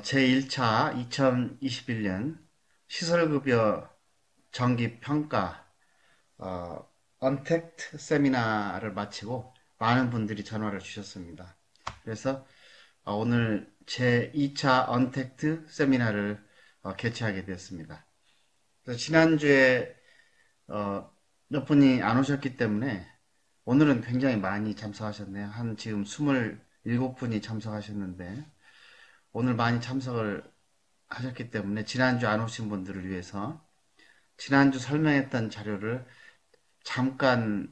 제1차 2021년 시설급여 정기평가 언택트 세미나를 마치고 많은 분들이 전화를 주셨습니다. 그래서 오늘 제2차 언택트 세미나를 개최하게 되었습니다. 그래서 지난주에 몇 분이 안 오셨기 때문에 오늘은 굉장히 많이 참석하셨네요. 한 지금 27분이 참석하셨는데 오늘 많이 참석을 하셨기 때문에 지난주 안 오신 분들을 위해서 지난주 설명했던 자료를 잠깐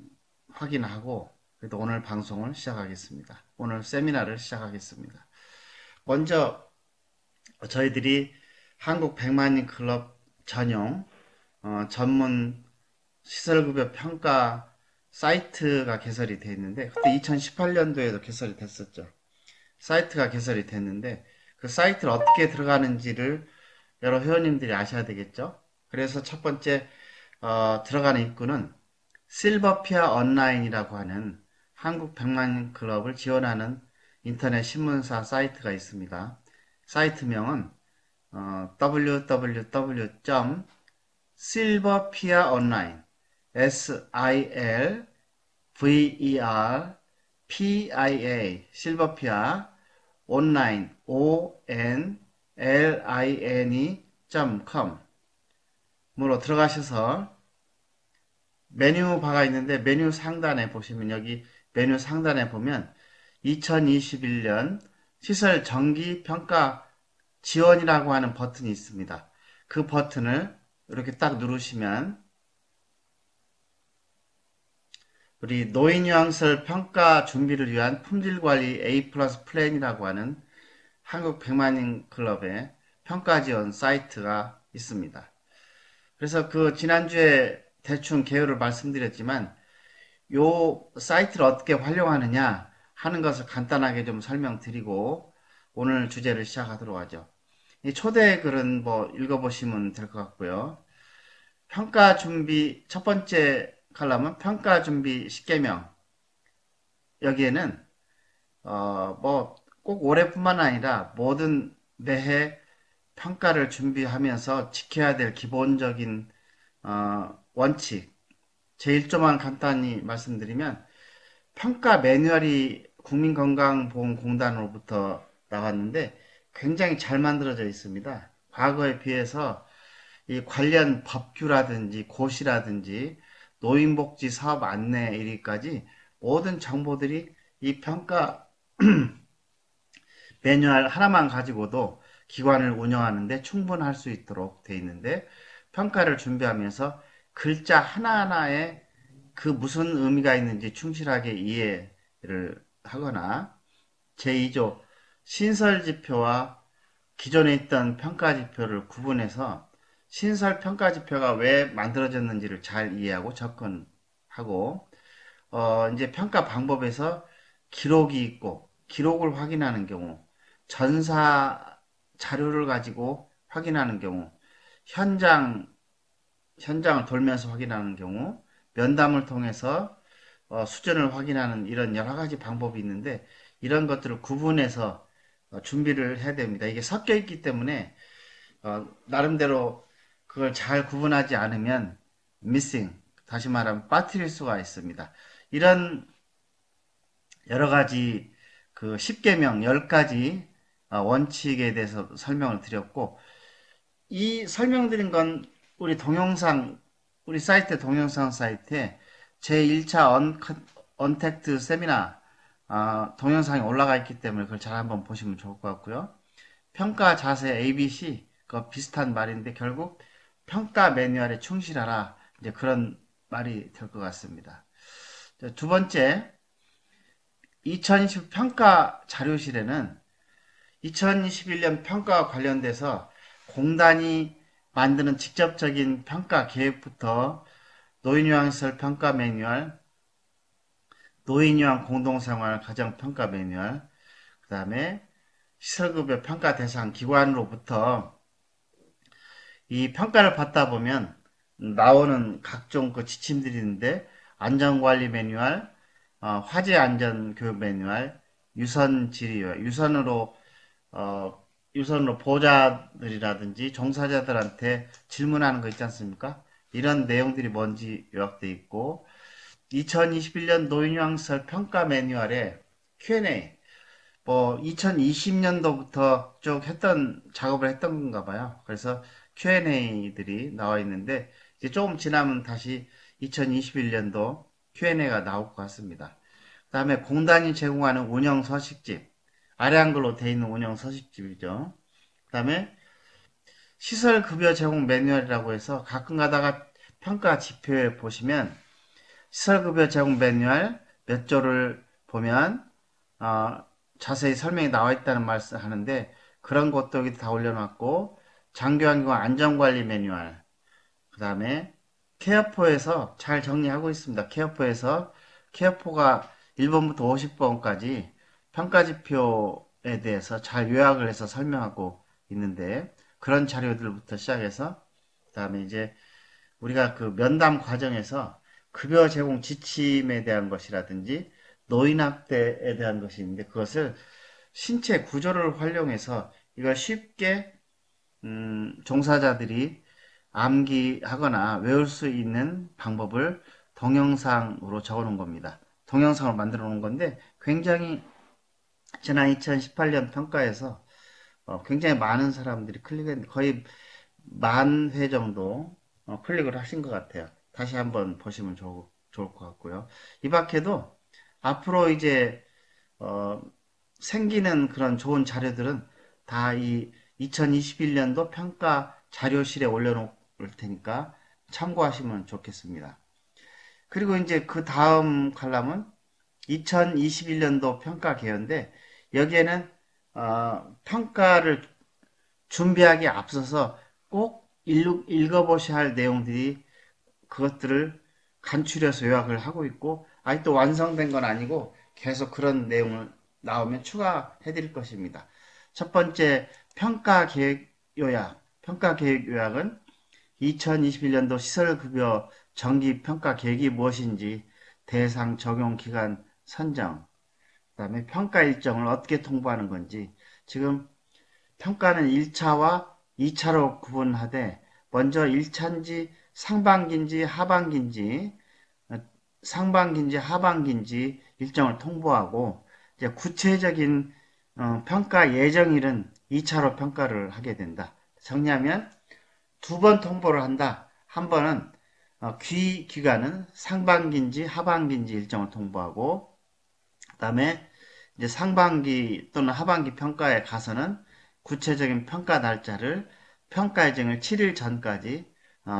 확인하고 그래도 오늘 방송을 시작하겠습니다. 오늘 세미나를 시작하겠습니다. 먼저 저희들이 한국 100만인 클럽 전용 전문 시설급여 평가 사이트가 개설이 되어 있는데 그때 2018년도에도 개설이 됐었죠. 사이트가 개설이 됐는데 그 사이트를 어떻게 들어가는지를 여러 회원님들이 아셔야 되겠죠. 그래서 첫 번째 들어가는 입구는 실버피아 온라인이라고 하는 한국 100만 클럽을 지원하는 인터넷 신문사 사이트가 있습니다. 사이트명은 www.silverpiaonline silverpia 실버피아 온라인 online.com 으로 들어가셔서 메뉴 바가 있는데 메뉴 상단에 보시면 여기 메뉴 상단에 보면 2021년 시설 정기 평가 지원이라고 하는 버튼이 있습니다. 그 버튼을 이렇게 딱 누르시면 우리 노인요양시설 평가 준비를 위한 품질관리 A 플러스 플랜이라고 하는 한국 100만인 클럽의 평가 지원 사이트가 있습니다. 그래서 그 지난주에 대충 개요를 말씀드렸지만 요 사이트를 어떻게 활용하느냐 하는 것을 간단하게 좀 설명드리고 오늘 주제를 시작하도록 하죠. 이 초대 글은 뭐 읽어보시면 될 것 같고요. 평가 준비 첫 번째 칼럼은 평가 준비 10개명. 여기에는 뭐 꼭 올해뿐만 아니라 모든 매해 평가를 준비하면서 지켜야 될 기본적인 원칙 제1조만 간단히 말씀드리면 평가 매뉴얼이 국민건강보험공단으로부터 나왔는데 굉장히 잘 만들어져 있습니다. 과거에 비해서 이 관련 법규라든지 고시라든지 노인복지 사업 안내 이리까지 모든 정보들이 이 평가 매뉴얼 하나만 가지고도 기관을 운영하는데 충분할 수 있도록 되어 있는데 평가를 준비하면서 글자 하나하나에 그 무슨 의미가 있는지 충실하게 이해를 하거나 제2조 신설지표와 기존에 있던 평가지표를 구분해서 신설평가지표가 왜 만들어졌는지를 잘 이해하고 접근하고 이제 평가 방법에서 기록이 있고 기록을 확인하는 경우 전사 자료를 가지고 확인하는 경우 현장을 돌면서 확인하는 경우 면담을 통해서 수준을 확인하는 이런 여러 가지 방법이 있는데 이런 것들을 구분해서 준비를 해야 됩니다. 이게 섞여 있기 때문에 나름대로 그걸 잘 구분하지 않으면 missing, 다시 말하면 빠뜨릴 수가 있습니다. 이런 여러 가지 그 10개명 10가지 원칙에 대해서 설명을 드렸고 이 설명드린 건 우리 동영상 우리 사이트 동영상 사이트에 제1차 언택트 세미나 동영상이 올라가 있기 때문에 그걸 잘 한번 보시면 좋을 것 같고요. 평가 자세 ABC 그 비슷한 말인데 결국 평가 매뉴얼에 충실하라 이제 그런 말이 될 것 같습니다. 두 번째 2020 평가 자료실에는 2021년 평가와 관련돼서 공단이 만드는 직접적인 평가 계획부터 노인요양시설 평가 매뉴얼, 노인요양 공동생활 가정평가 매뉴얼, 그 다음에 시설급여 평가 대상 기관으로부터 이 평가를 받다 보면 나오는 각종 그 지침들이 있는데 안전관리 매뉴얼, 화재 안전 교육 매뉴얼, 유선 질의와 유선으로 유선으로 보호자들이라든지 종사자들한테 질문하는 거 있지 않습니까? 이런 내용들이 뭔지 요약되어 있고 2021년 노인왕설 평가 매뉴얼에 Q&A 2020년도부터 쭉 작업을 했던 건가 봐요. 그래서 Q&A들이 나와 있는데 이제 조금 지나면 다시 2021년도 Q&A가 나올 것 같습니다. 그 다음에 공단이 제공하는 운영 서식집 아래 한글로 되어 있는 운영 서식집이죠. 그 다음에 시설급여 제공 매뉴얼이라고 해서 가끔 가다가 평가 지표에 보시면 시설급여 제공 매뉴얼 몇 조를 보면 어, 자세히 설명이 나와 있다는 말씀 하는데 그런 것도 여기 다 올려놨고 장기환경 안전관리 매뉴얼 그 다음에 케어포에서 잘 정리하고 있습니다. 케어포가 1번부터 50번까지 평가지표에 대해서 잘 요약을 해서 설명하고 있는데 그런 자료들부터 시작해서 그 다음에 이제 우리가 그 면담 과정에서 급여 제공 지침에 대한 것이라든지 노인학대에 대한 것이 있는데 그것을 신체 구조를 활용해서 이걸 쉽게 종사자들이 암기하거나 외울 수 있는 방법을 동영상으로 적어 놓은 겁니다. 동영상을 만들어 놓은 건데 굉장히 지난 2018년 평가에서 굉장히 많은 사람들이 클릭했는데 거의 10,000회 정도 클릭을 하신 것 같아요. 다시 한번 보시면 좋을 것 같고요. 이 밖에도 앞으로 이제 생기는 그런 좋은 자료들은 다 이 2021년도 평가 자료실에 올려놓을 테니까 참고하시면 좋겠습니다. 그리고 이제 그 다음 칼럼은 2021년도 평가 개요인데 여기에는 평가를 준비하기에 앞서서 꼭 읽어보셔야 할 내용들이 그것들을 간추려서 요약을 하고 있고 아직도 완성된 건 아니고 계속 그런 내용을 나오면 추가해 드릴 것입니다. 첫 번째 평가 계획 요약은 2021년도 시설급여 정기 평가 계획이 무엇인지 대상 적용 기간 선정 그 다음에 평가 일정을 어떻게 통보하는 건지 지금 평가는 1차와 2차로 구분하되 먼저 1차인지 상반기인지 하반기인지 일정을 통보하고 이제 구체적인 평가 예정일은 2차로 평가를 하게 된다. 정리하면 두 번 통보를 한다. 한 번은 기간은 상반기인지 하반기인지 일정을 통보하고 그다음에 이제 상반기 또는 하반기 평가에 가서는 구체적인 평가 날짜를 평가 예정일 7일 전까지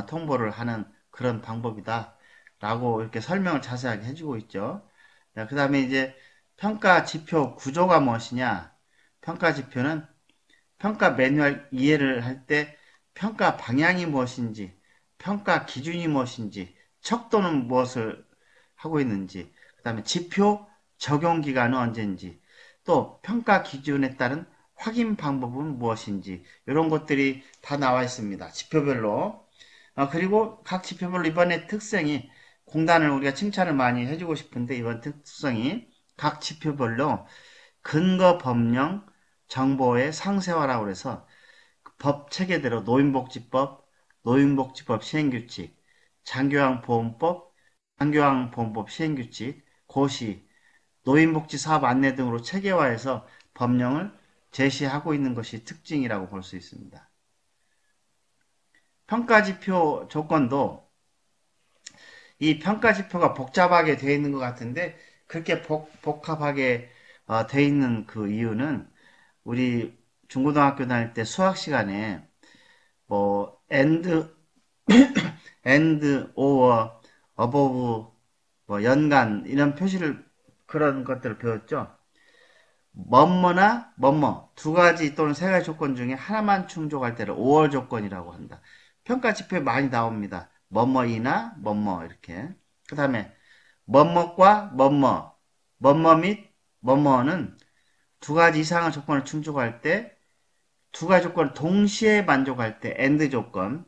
통보를 하는 그런 방법이다. 라고 이렇게 설명을 자세하게 해주고 있죠. 그 다음에 이제 평가 지표 구조가 무엇이냐? 평가 지표는 평가 매뉴얼 이해를 할 때 평가 방향이 무엇인지, 평가 기준이 무엇인지, 척도는 무엇을 하고 있는지, 그 다음에 지표 적용 기간은 언제인지, 또 평가 기준에 따른 확인 방법은 무엇인지 이런 것들이 다 나와 있습니다. 지표별로. 그리고 각 지표별로 이번에 특성이 공단을 우리가 칭찬을 많이 해주고 싶은데 이번 특성이 각 지표별로 근거 법령 정보의 상세화라고 해서 법 체계대로 노인복지법 시행규칙, 장교환보험법 시행규칙, 고시, 노인복지사업 안내 등으로 체계화해서 법령을 제시하고 있는 것이 특징이라고 볼 수 있습니다. 평가지표 조건도 이 평가지표가 복잡하게 되어 있는 것 같은데 그렇게 복잡하게 되어 있는 그 이유는 우리 중고등학교 다닐 때 수학 시간에 or, above, 연간 이런 표시를 그런 것들을 배웠죠. 뭐뭐나 뭐뭐 두 가지 또는 세 가지 조건 중에 하나만 충족할 때를 5월 조건이라고 한다. 평가 지표에 많이 나옵니다. 뭐뭐이나 뭐뭐 이렇게. 그 다음에 뭐뭐과 뭐뭐 및 뭐뭐는 두 가지 이상의 조건을 충족할 때, 두 가지 조건을 동시에 만족할 때 and 조건,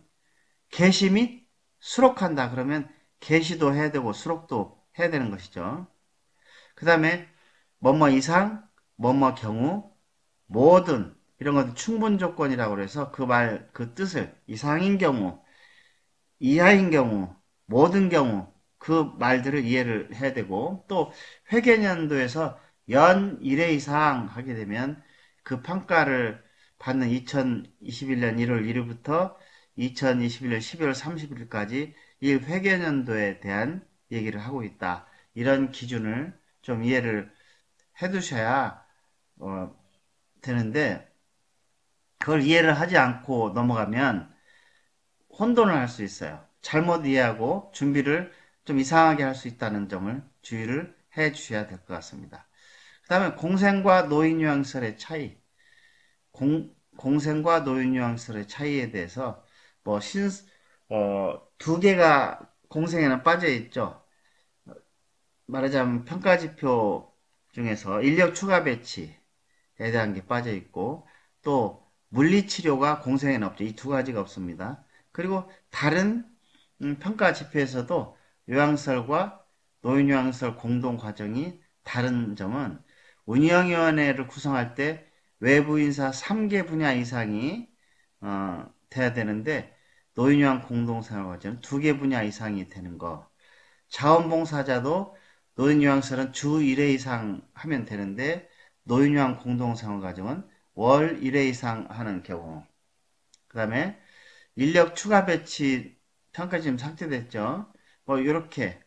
개시 및 수록한다. 그러면 개시도 해야 되고 수록도 해야 되는 것이죠. 그 다음에 뭐뭐 이상, 뭐뭐 경우, 모든 이런 것도 충분 조건이라고 그래서 그 뜻을 이상인 경우, 이하인 경우, 모든 경우 그 말들을 이해를 해야 되고 또 회계연도에서 연 1회 이상 하게 되면 그 평가를 받는 2021년 1월 1일부터 2021년 12월 30일까지 이 회계연도에 대한 얘기를 하고 있다. 이런 기준을 좀 이해를 해 두셔야 되는데 그걸 이해를 하지 않고 넘어가면 혼돈을 할 수 있어요. 잘못 이해하고 준비를 좀 이상하게 할 수 있다는 점을 주의를 해 주셔야 될 것 같습니다. 그 다음에 공생과 노인유형설의 차이. 공생과 노인유형설의 차이에 대해서 뭐 두 개가 공생에는 빠져 있죠. 말하자면 평가지표 중에서 인력 추가 배치에 대한 게 빠져 있고 또 물리치료가 공생에는 없죠. 이 두 가지가 없습니다. 그리고 다른 평가 지표에서도 요양설과 노인요양설 공동 과정이 다른 점은 운영위원회를 구성할 때 외부 인사 3개 분야 이상이 돼야 되는데 노인요양 공동생활 과정은 2개 분야 이상이 되는 거. 자원봉사자도 노인요양설은 주 1회 이상 하면 되는데 노인요양 공동생활 과정은 월 1회 이상 하는 경우. 그 다음에 인력 추가 배치 평가 지금 삭제됐죠. 뭐 이렇게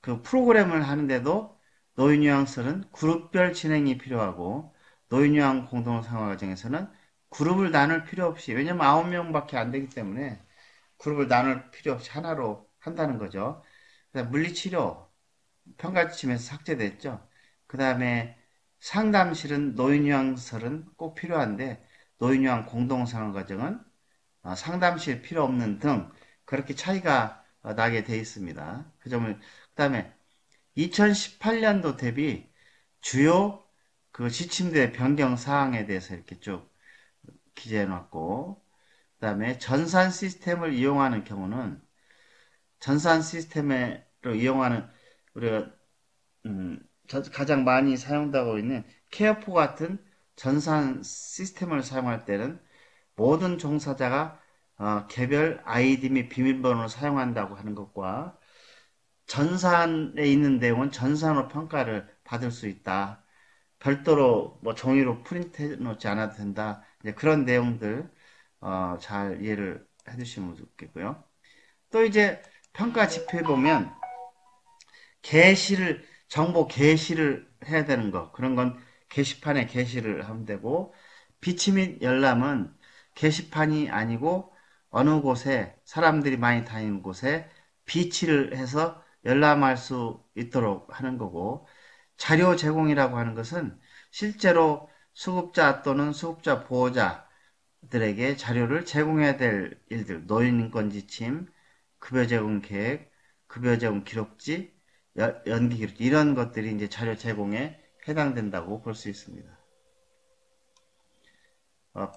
그 프로그램을 하는데도 노인요양설은 그룹별 진행이 필요하고 노인요양 공동생활 과정에서는 그룹을 나눌 필요 없이 왜냐면 9명밖에 안 되기 때문에 그룹을 나눌 필요 없이 하나로 한다는 거죠. 그다음 물리치료 평가지침에서 삭제됐죠. 그 다음에 상담실은 노인요양설은 꼭 필요한데 노인요양 공동생활 과정은 상담실 필요 없는 등 그렇게 차이가 나게 돼 있습니다. 그 다음에 2018년도 대비 주요 그 지침대 변경 사항에 대해서 이렇게 쭉 기재해 놨고, 그 다음에 전산 시스템을 이용하는 경우는 전산 시스템으로 이용하는 우리가 가장 많이 사용되고 있는 케어포 같은 전산 시스템을 사용할 때는 모든 종사자가 개별 아이디 및 비밀번호를 사용한다고 하는 것과 전산에 있는 내용은 전산으로 평가를 받을 수 있다. 별도로 뭐 종이로 프린트해 놓지 않아도 된다. 이제 그런 내용들 잘 이해를 해주시면 좋겠고요. 또 이제 평가 지표에 보면 정보 게시를 해야 되는 거 그런 건 게시판에 게시를 하면 되고 비치 및 열람은 게시판이 아니고 어느 곳에 사람들이 많이 다니는 곳에 비치를 해서 열람할 수 있도록 하는 거고 자료 제공이라고 하는 것은 실제로 수급자 또는 수급자 보호자들에게 자료를 제공해야 될 일들 노인인권 지침, 급여 제공 계획, 급여 제공 기록지, 연기 기록지 이런 것들이 이제 자료 제공에 해당된다고 볼 수 있습니다.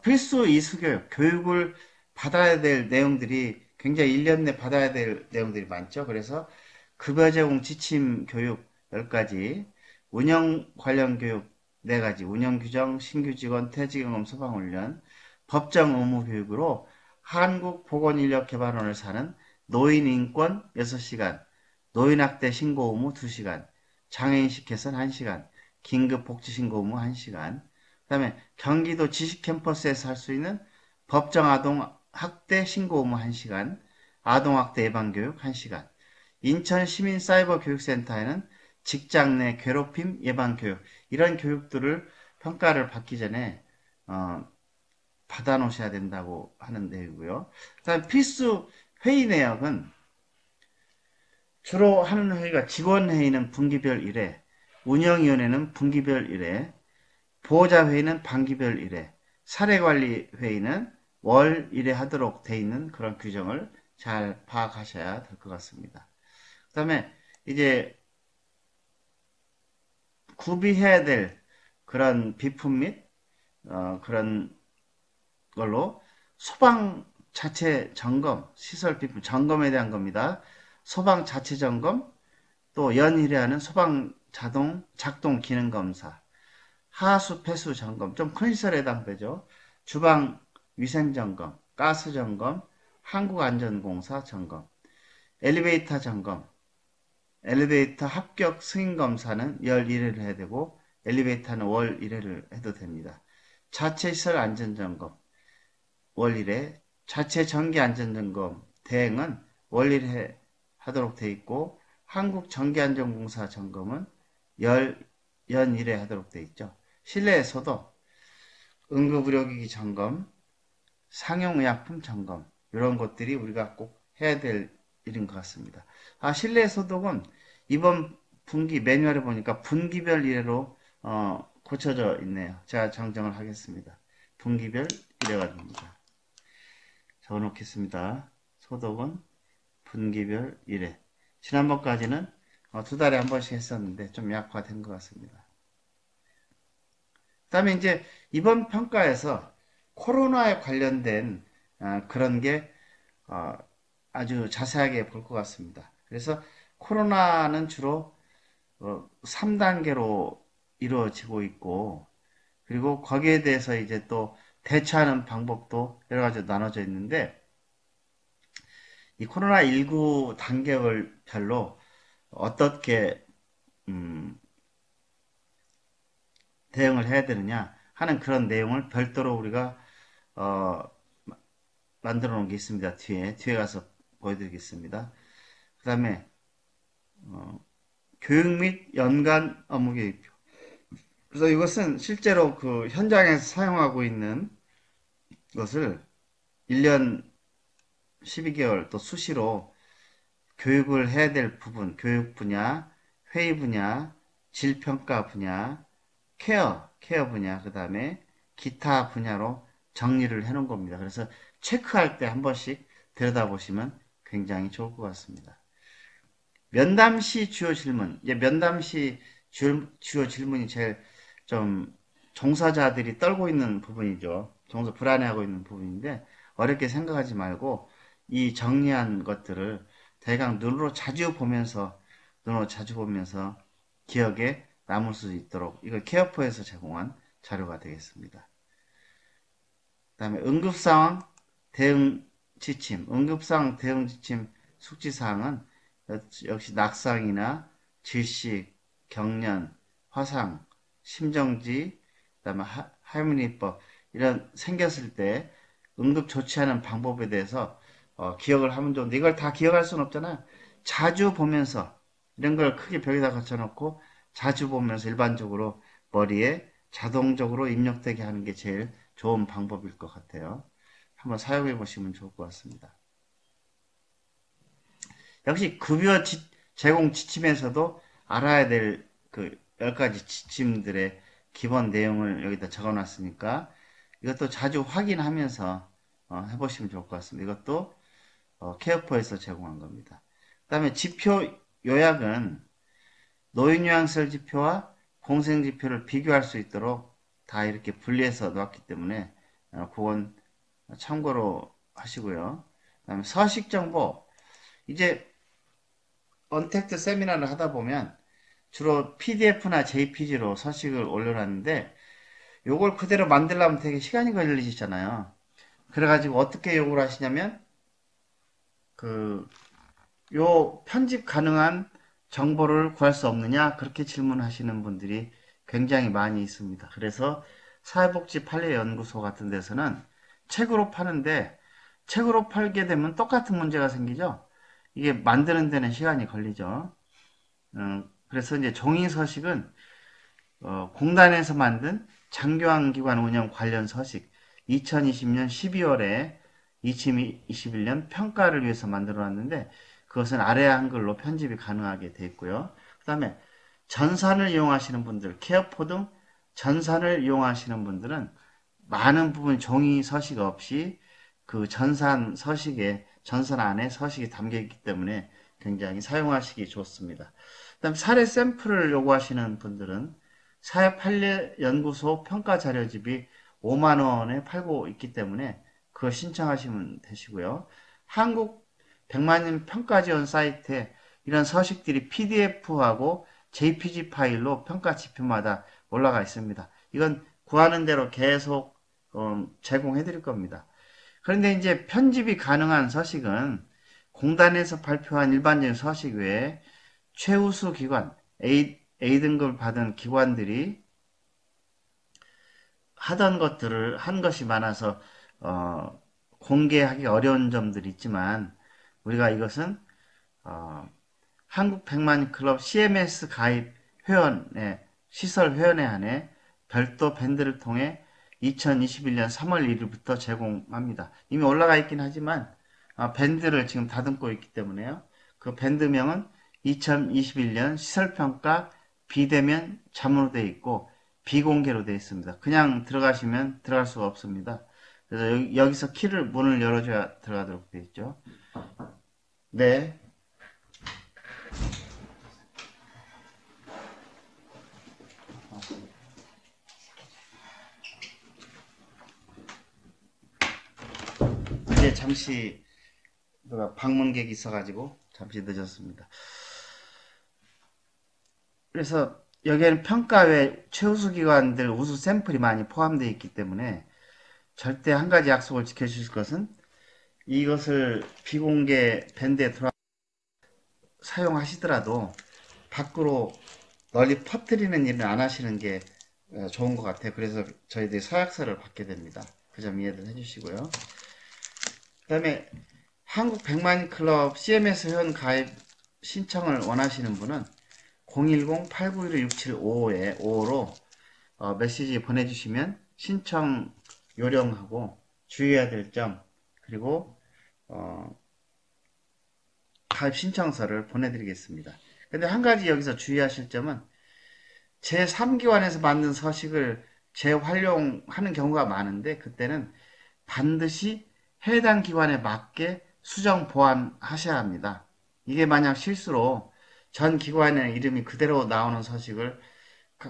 필수 이수교육, 교육을 받아야 될 내용들이 굉장히 1년 내 받아야 될 내용들이 많죠. 그래서 급여 제공 지침 교육 10가지, 운영 관련 교육 4가지, 운영 규정, 신규 직원, 퇴직 경험 소방 훈련, 법정 의무 교육으로 한국보건인력개발원을 사는 노인 인권 6시간, 노인학대 신고 의무 2시간, 장애인식 개선 1시간, 긴급 복지 신고 의무 1시간, 그 다음에 경기도 지식캠퍼스에서 할 수 있는 법정 아동 학대 신고 의무 1시간, 아동학대 예방교육 1시간, 인천 시민사이버교육센터에는 직장 내 괴롭힘 예방교육 이런 교육들을 평가를 받기 전에 받아 놓으셔야 된다고 하는 내용이고요. 그다음 필수 회의 내역은 주로 하는 회의가 직원회의는 분기별 1회, 운영위원회는 분기별 1회, 보호자회의는 반기별 1회, 사례관리회의는 월 1회 하도록 돼 있는 그런 규정을 잘 파악하셔야 될 것 같습니다. 그 다음에 이제 구비해야 될 그런 비품 및 그런 걸로 소방 자체 점검, 시설 비품 점검에 대한 겁니다. 소방 자체 점검, 또 연일에 하는 소방 작동 기능 검사, 하수 폐수 점검, 좀 큰 시설에 해당되죠. 주방 위생점검, 가스점검, 한국안전공사 점검, 엘리베이터 점검, 엘리베이터 합격 승인검사는 열 1회를 해야 되고 엘리베이터는 월 1회를 해도 됩니다. 자체시설 안전점검 월 1회, 자체 전기 안전점검 대행은 월 1회 하도록 되어 있고 한국전기안전공사 점검은 연 1회 하도록 되어 있죠. 실내에서도 응급의료기기 점검, 상용의약품 점검 이런 것들이 우리가 꼭 해야 될 일인 것 같습니다. 실내 소독은 이번 분기 매뉴얼에 보니까 분기별 1회로 고쳐져 있네요. 제가 정정을 하겠습니다. 분기별 1회가 됩니다. 적어놓겠습니다. 소독은 분기별 1회. 지난번까지는 2달에 한 번씩 했었는데 좀 약화된 것 같습니다. 그 다음에 이제 이번 평가에서 코로나에 관련된 그런 게 아주 자세하게 볼 것 같습니다. 그래서 코로나는 주로 3단계로 이루어지고 있고 그리고 거기에 대해서 이제 또 대처하는 방법도 여러 가지로 나눠져 있는데 이 코로나19 단계별로 어떻게 대응을 해야 되느냐 하는 그런 내용을 별도로 우리가 만들어 놓은 게 있습니다. 뒤에 가서 보여드리겠습니다. 그 다음에 교육 및 연간 업무 계획표. 그래서 이것은 실제로 그 현장에서 사용하고 있는 것을 1년 12개월 또 수시로 교육을 해야 될 부분, 교육 분야, 회의 분야, 질평가 분야, 케어 분야, 그 다음에 기타 분야로 정리를 해 놓은 겁니다. 그래서 체크할 때 한 번씩 들여다보시면 굉장히 좋을 것 같습니다. 면담 시 주요 질문. 이제 면담 시 주요 질문이 제일 좀 종사자들이 떨고 있는 부분이죠. 불안해하고 있는 부분인데 어렵게 생각하지 말고 이 정리한 것들을 대강 눈으로 자주 보면서 기억에 남을 수 있도록 이걸 케어포에서 제공한 자료가 되겠습니다. 그 다음에 응급상황 대응 지침, 숙지사항은 역시 낙상이나 질식, 경련, 화상, 심정지, 그 다음에 할머니법 이런 생겼을 때 응급 조치하는 방법에 대해서 기억을 하면 좋은데 이걸 다 기억할 수는 없잖아요. 자주 보면서 이런 걸 크게 벽에다 걸쳐놓고 자주 보면서 일반적으로 머리에 자동적으로 입력되게 하는 게 제일 좋은 방법일 것 같아요. 한번 사용해 보시면 좋을 것 같습니다. 역시 급여 제공 지침에서도 알아야 될 그 10가지 지침들의 기본 내용을 여기다 적어 놨으니까 이것도 자주 확인하면서 해보시면 좋을 것 같습니다. 이것도 케어포에서 제공한 겁니다. 그 다음에 지표 요약은 노인요양시설 지표와 공생지표를 비교할 수 있도록 다 이렇게 분리해서 놓았기 때문에 그건 참고로 하시고요. 그 다음에 서식정보 이제 언택트 세미나를 하다 보면 주로 PDF나 JPG로 서식을 올려놨는데 요걸 그대로 만들려면 되게 시간이 걸리시잖아요. 그래가지고 어떻게 요구를 하시냐면 요 편집 가능한 정보를 구할 수 없느냐 그렇게 질문하시는 분들이 굉장히 많이 있습니다. 그래서 사회복지 판례연구소 같은 데서는 책으로 파는데 책으로 팔게 되면 똑같은 문제가 생기죠. 이게 만드는 데는 시간이 걸리죠. 그래서 이제 종이 서식은 공단에서 만든 장교환기관 운영 관련 서식 2020년 12월에 2021년 평가를 위해서 만들어 놨는데 그것은 아래 한글로 편집이 가능하게 되어 있고요. 그 다음에 전산을 이용하시는 분들, 케어포 등 전산을 이용하시는 분들은 많은 부분 종이 서식 없이 그 전산 안에 서식이 담겨 있기 때문에 굉장히 사용하시기 좋습니다. 그 다음 사례 샘플을 요구하시는 분들은 사회판례연구소 평가자료집이 5만원에 팔고 있기 때문에 그거 신청하시면 되시고요. 한국 100만인 평가지원 사이트에 이런 서식들이 PDF하고 JPG 파일로 평가 지표마다 올라가 있습니다. 이건 구하는 대로 계속 제공해 드릴 겁니다. 그런데 이제 편집이 가능한 서식은 공단에서 발표한 일반적인 서식 외에 최우수 기관, A등급을 받은 기관들이 하던 것들을 한 것이 많아서 공개하기 어려운 점들이 있지만 우리가 이것은 어, 한국 백만 클럽 CMS 가입 회원의 시설 회원에 한해 별도 밴드를 통해 2021년 3월 1일부터 제공합니다. 이미 올라가 있긴 하지만 밴드를 지금 다듬고 있기 때문에요. 그 밴드명은 2021년 시설평가 비대면 자문으로 되어 있고 비공개로 되어 있습니다. 그냥 들어가시면 들어갈 수가 없습니다. 그래서 여기서 키를 문을 열어줘야 들어가도록 되어 있죠. 네. 이제 잠시 방문객이 있어가지고 잠시 늦었습니다. 그래서 여기에는 평가외 최우수 기관들 우수 샘플이 많이 포함되어 있기 때문에 절대 한 가지 약속을 지켜주실 것은 이것을 비공개 밴드에 들어 사용하시더라도 밖으로 널리 퍼뜨리는 일은 안 하시는 게 좋은 것 같아요. 그래서 저희들이 서약서를 받게 됩니다. 그 점 이해를 해주시고요. 그 다음에 한국 백만 클럽 CMS 회원 가입 신청을 원하시는 분은 010-891-6755로 메시지 보내주시면 신청 요령하고 주의해야 될 점 그리고 가입 신청서를 보내드리겠습니다. 근데 한 가지 여기서 주의하실 점은 제3기관에서 만든 서식을 재활용하는 경우가 많은데 그때는 반드시 해당 기관에 맞게 수정 보완하셔야 합니다. 이게 만약 실수로 전 기관의 이름이 그대로 나오는 서식을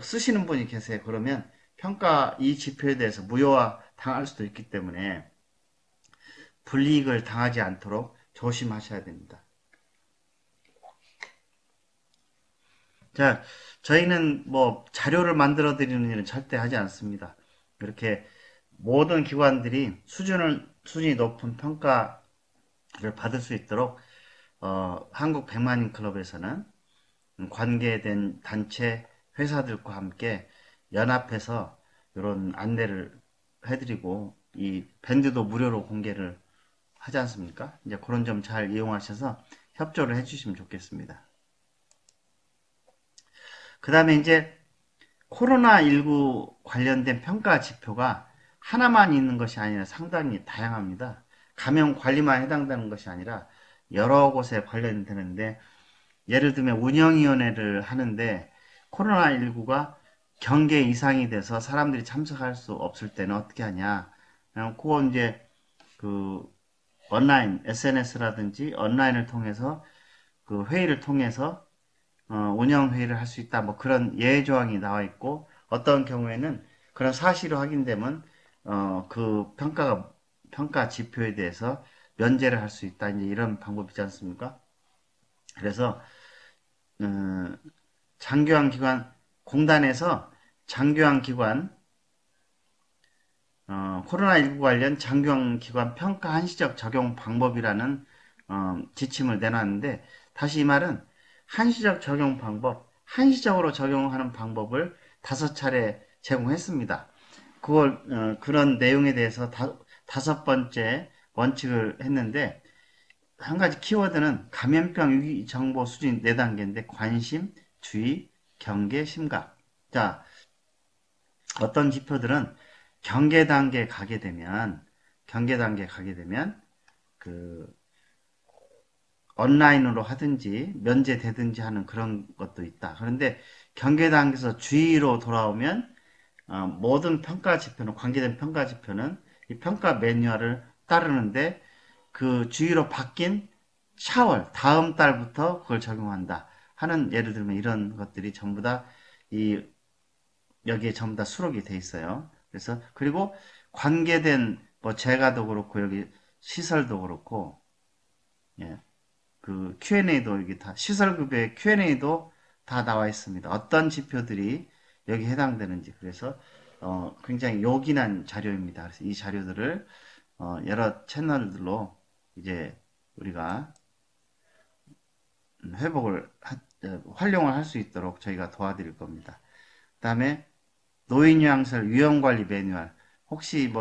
쓰시는 분이 계세요. 그러면 평가 이 지표에 대해서 무효화 당할 수도 있기 때문에 불이익을 당하지 않도록 조심하셔야 됩니다. 자, 저희는 뭐 자료를 만들어 드리는 일은 절대 하지 않습니다. 이렇게 모든 기관들이 수준이 높은 평가를 받을 수 있도록 한국 백만인 클럽에서는 관계된 단체 회사들과 함께 연합해서 이런 안내를 해드리고 이 밴드도 무료로 공개를 하지 않습니까? 이제 그런 점 잘 이용하셔서 협조를 해주시면 좋겠습니다. 그 다음에 이제 코로나19 관련된 평가 지표가 하나만 있는 것이 아니라 상당히 다양합니다. 감염 관리만 해당되는 것이 아니라 여러 곳에 관련되는데 예를 들면 운영위원회를 하는데 코로나19가 경계 이상이 돼서 사람들이 참석할 수 없을 때는 어떻게 하냐. 그건 이제 그 온라인, SNS라든지 온라인을 통해서 그 회의를 통해서 운영 회의를 할 수 있다. 뭐 그런 예외 조항이 나와 있고 어떤 경우에는 그런 사실이 확인되면 그 평가 지표에 대해서 면제를 할 수 있다. 이제 이런 방법이지 않습니까? 그래서 장교환 기관 공단에서 장교환 기관 코로나19 관련 장교환 기관 평가 한시적 적용 방법이라는 지침을 내놨는데 다시 이 말은 한시적 적용 방법, 한시적으로 적용하는 방법을 5차례 제공했습니다. 그런 내용에 대해서 다섯 번째 원칙을 했는데 한 가지 키워드는 감염병 위기 정보 수준 4단계인데 관심, 주의, 경계, 심각. 자, 어떤 지표들은 경계 단계 가게 되면 그 온라인으로 하든지 면제되든지 하는 그런 것도 있다. 그런데 경계 단계에서 주의로 돌아오면 모든 평가 지표는 관계된 평가 지표는 이 평가 매뉴얼을 따르는데 그 주의로 바뀐 샤월 다음 달부터 그걸 적용한다 하는 예를 들면 이런 것들이 전부 다 여기에 전부 다 수록이 돼 있어요. 그래서 그리고 관계된 뭐 재가도 그렇고 여기 시설도 그렇고 예, 그 Q&A도 여기 다 시설급의 Q&A도 다 나와 있습니다. 어떤 지표들이 여기 해당되는지 그래서 굉장히 요긴한 자료입니다. 그래서 이 자료들을 여러 채널들로 이제 우리가 활용을 할 수 있도록 저희가 도와드릴 겁니다. 그 다음에 노인요양설 위험관리 매뉴얼. 혹시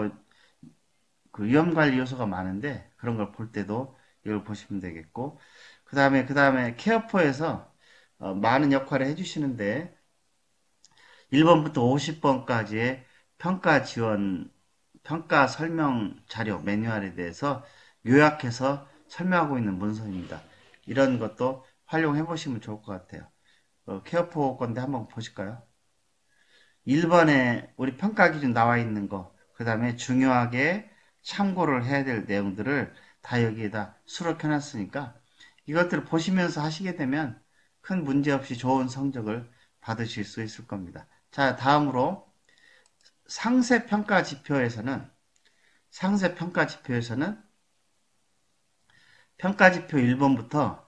그 위험관리 요소가 많은데 그런 걸 볼 때도 이걸 보시면 되겠고, 그 다음에 케어포에서 많은 역할을 해주시는데 1번부터 50번까지의 평가 지원, 평가 설명 자료 매뉴얼에 대해서 요약해서 설명하고 있는 문서입니다. 이런 것도 활용해 보시면 좋을 것 같아요. 케어포 건데 한번 보실까요? 1번에 우리 평가 기준 나와 있는 거, 그 다음에 중요하게 참고를 해야 될 내용들을 다 여기에다 수록해 놨으니까 이것들을 보시면서 하시게 되면 큰 문제 없이 좋은 성적을 받으실 수 있을 겁니다. 자, 다음으로 상세평가 지표에서는 평가지표 1번부터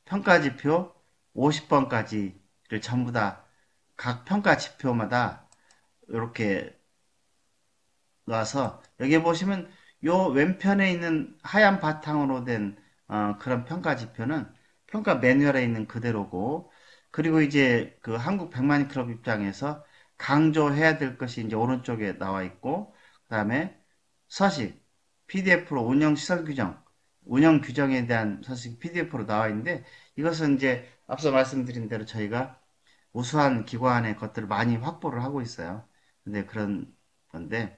평가지표 50번까지를 전부 다 각 평가지표마다 이렇게 놔서 여기 보시면 요 왼편에 있는 하얀 바탕으로 된 그런 평가지표는 평가 매뉴얼에 있는 그대로고, 그리고 이제 그 한국 백만인 클럽 입장에서 강조해야 될 것이 이제 오른쪽에 나와 있고, 그 다음에 서식, PDF로 운영 규정에 대한 서식 PDF로 나와 있는데, 이것은 이제 앞서 말씀드린 대로 저희가 우수한 기관의 것들을 많이 확보를 하고 있어요. 근데 그런 건데,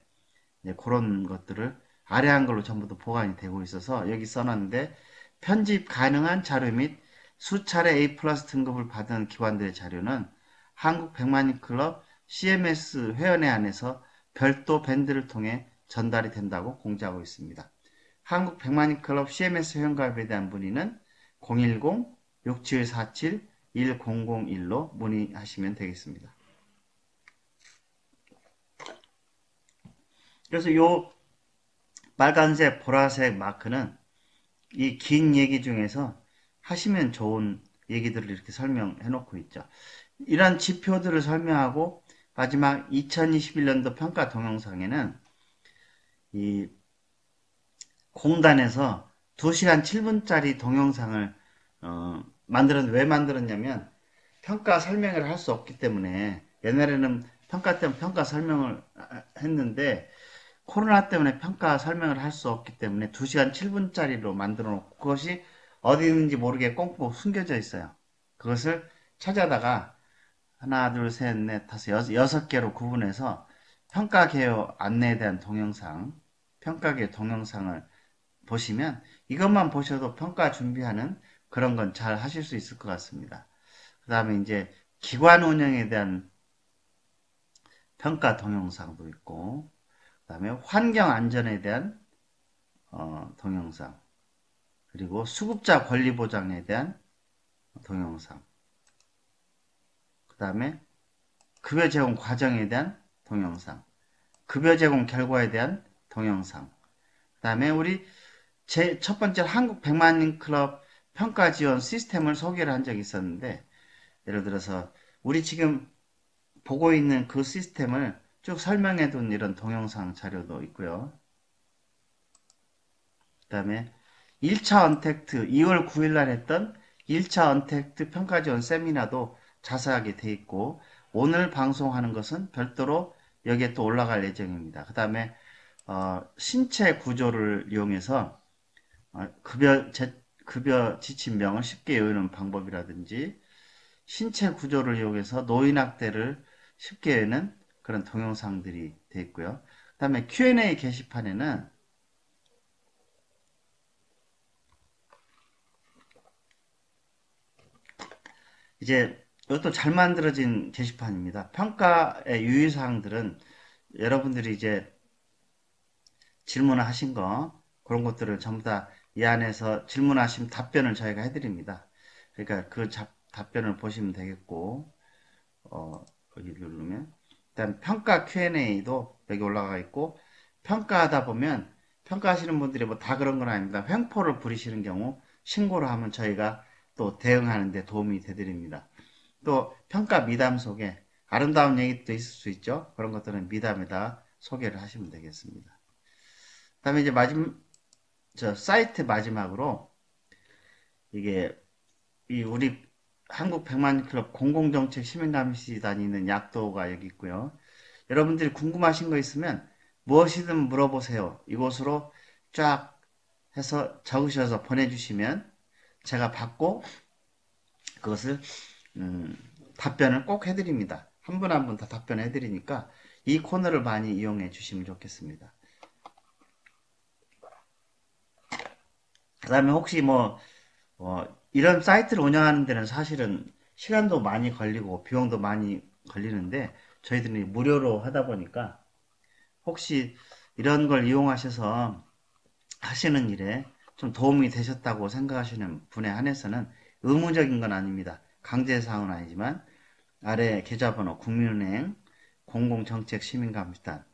이제 그런 것들을 아래 한글로 전부 다 보관이 되고 있어서 여기 써놨는데, 편집 가능한 자료 및 수차례 A 플러스 등급을 받은 기관들의 자료는 한국 백만인 클럽 CMS 회원회 안에서 별도 밴드를 통해 전달이 된다고 공지하고 있습니다. 한국 백만인 클럽 CMS 회원가입에 대한 문의는 010-6747-1001로 문의하시면 되겠습니다. 그래서 요 빨간색, 보라색 마크는 이 긴 얘기 중에서 하시면 좋은 얘기들을 이렇게 설명해 놓고 있죠. 이런 지표들을 설명하고 마지막 2021년도 평가 동영상에는 이 공단에서 2시간 7분짜리 동영상을 왜 만들었냐면 평가 설명을 할 수 없기 때문에, 옛날에는 평가 때문에 평가 설명을 했는데 코로나 때문에 평가 설명을 할 수 없기 때문에 2시간 7분짜리로 만들어 놓고 그것이 어디 있는지 모르게 꽁꽁 숨겨져 있어요. 그것을 찾아다가 하나, 둘, 셋, 넷, 다섯, 여섯 개로 구분해서 평가 개요 안내에 대한 동영상, 평가 개요 동영상을 보시면 이것만 보셔도 평가 준비하는 그런 건 잘 하실 수 있을 것 같습니다. 그 다음에 이제 기관 운영에 대한 평가 동영상도 있고, 그 다음에 환경 안전에 대한 동영상, 그리고 수급자 권리 보장에 대한 동영상, 그 다음에 급여 제공 과정에 대한 동영상, 급여 제공 결과에 대한 동영상, 그 다음에 우리 첫 번째 한국 백만인 클럽 평가 지원 시스템을 소개를 한 적이 있었는데, 예를 들어서 우리 지금 보고 있는 그 시스템을 쭉 설명해 둔 이런 동영상 자료도 있고요. 그 다음에 1차 언택트 2월 9일 날 했던 1차 언택트 평가지원 세미나도 자세하게 돼 있고, 오늘 방송하는 것은 별도로 여기에 또 올라갈 예정입니다. 그 다음에 신체 구조를 이용해서 급여 지침명을 쉽게 외우는 방법이라든지, 신체 구조를 이용해서 노인학대를 쉽게 외우는 그런 동영상들이 돼 있고요. 그 다음에 Q&A 게시판에는 이제 이것도 잘 만들어진 게시판입니다. 평가의 유의사항들은 여러분들이 이제 질문을 하신 거, 그런 것들을 전부 다 이 안에서 질문하시면 답변을 저희가 해드립니다. 그러니까 그 답변을 보시면 되겠고, 여기 누르면, 일단 평가 Q&A도 여기 올라가 있고, 평가하다 보면, 평가하시는 분들이 뭐 다 그런 건 아닙니다. 횡포를 부리시는 경우 신고를 하면 저희가 또 대응하는 데 도움이 되드립니다. 또 평가 미담 속에 아름다운 얘기도 있을 수 있죠. 그런 것들은 미담에다 소개를 하시면 되겠습니다. 그다음에 이제 저 사이트 마지막으로 이게 이 우리 한국 백만 클럽 공공정책 시민감시 다니는 약도가 여기 있고요. 여러분들이 궁금하신 거 있으면 무엇이든 물어보세요. 이곳으로 쫙 해서 적으셔서 보내주시면 제가 받고 그것을 답변을 꼭 해드립니다. 한 분 한 분 다 답변해 드리니까 이 코너를 많이 이용해 주시면 좋겠습니다. 그 다음에 혹시 이런 사이트를 운영하는 데는 사실은 시간도 많이 걸리고 비용도 많이 걸리는데 저희들이 무료로 하다 보니까 혹시 이런 걸 이용하셔서 하시는 일에 좀 도움이 되셨다고 생각하시는 분에 한해서는 의무적인 건 아닙니다. 강제사항은 아니지만 아래 계좌번호 국민은행 공공정책시민감시단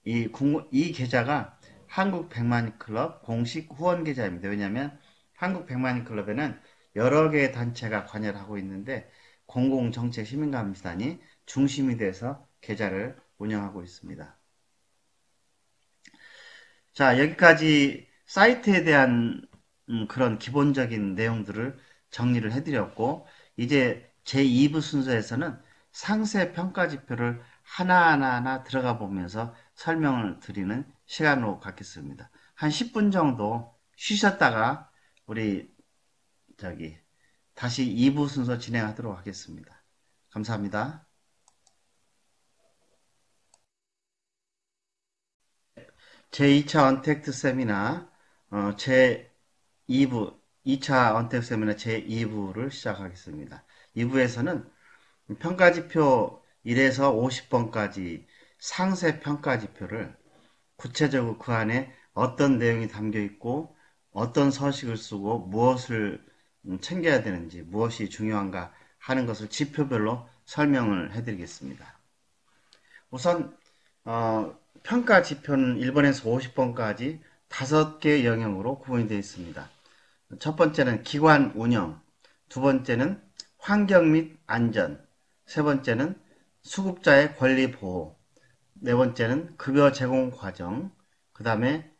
이 계좌가 한국 백만클럽 공식 후원 계좌입니다. 왜냐하면 한국 백만클럽에는 여러 개의 단체가 관여를 하고 있는데 공공정책시민감시단이 중심이 돼서 계좌를 운영하고 있습니다. 자, 여기까지 사이트에 대한 그런 기본적인 내용들을 정리를 해드렸고 이제 제2부 순서에서는 상세 평가 지표를 하나하나 들어가 보면서 설명을 드리는 시간으로 갖겠습니다. 한 10분 정도 쉬셨다가 우리 다시 2부 순서 진행하도록 하겠습니다. 감사합니다. 제2차 언택트 세미나 제2부 2차 언택트 세미나 제2부를 시작하겠습니다. 2부에서는 평가지표 1에서 50번까지 상세 평가지표를 구체적으로 그 안에 어떤 내용이 담겨 있고 어떤 서식을 쓰고 무엇을 챙겨야 되는지 무엇이 중요한가 하는 것을 지표별로 설명을 해드리겠습니다. 우선 평가 지표는 1번에서 50번까지 5개의 영역으로 구분이 되어 있습니다. 첫 번째는 기관 운영, 두 번째는 환경 및 안전, 세 번째는 수급자의 권리 보호, 네 번째는 급여 제공 과정, 그 다음에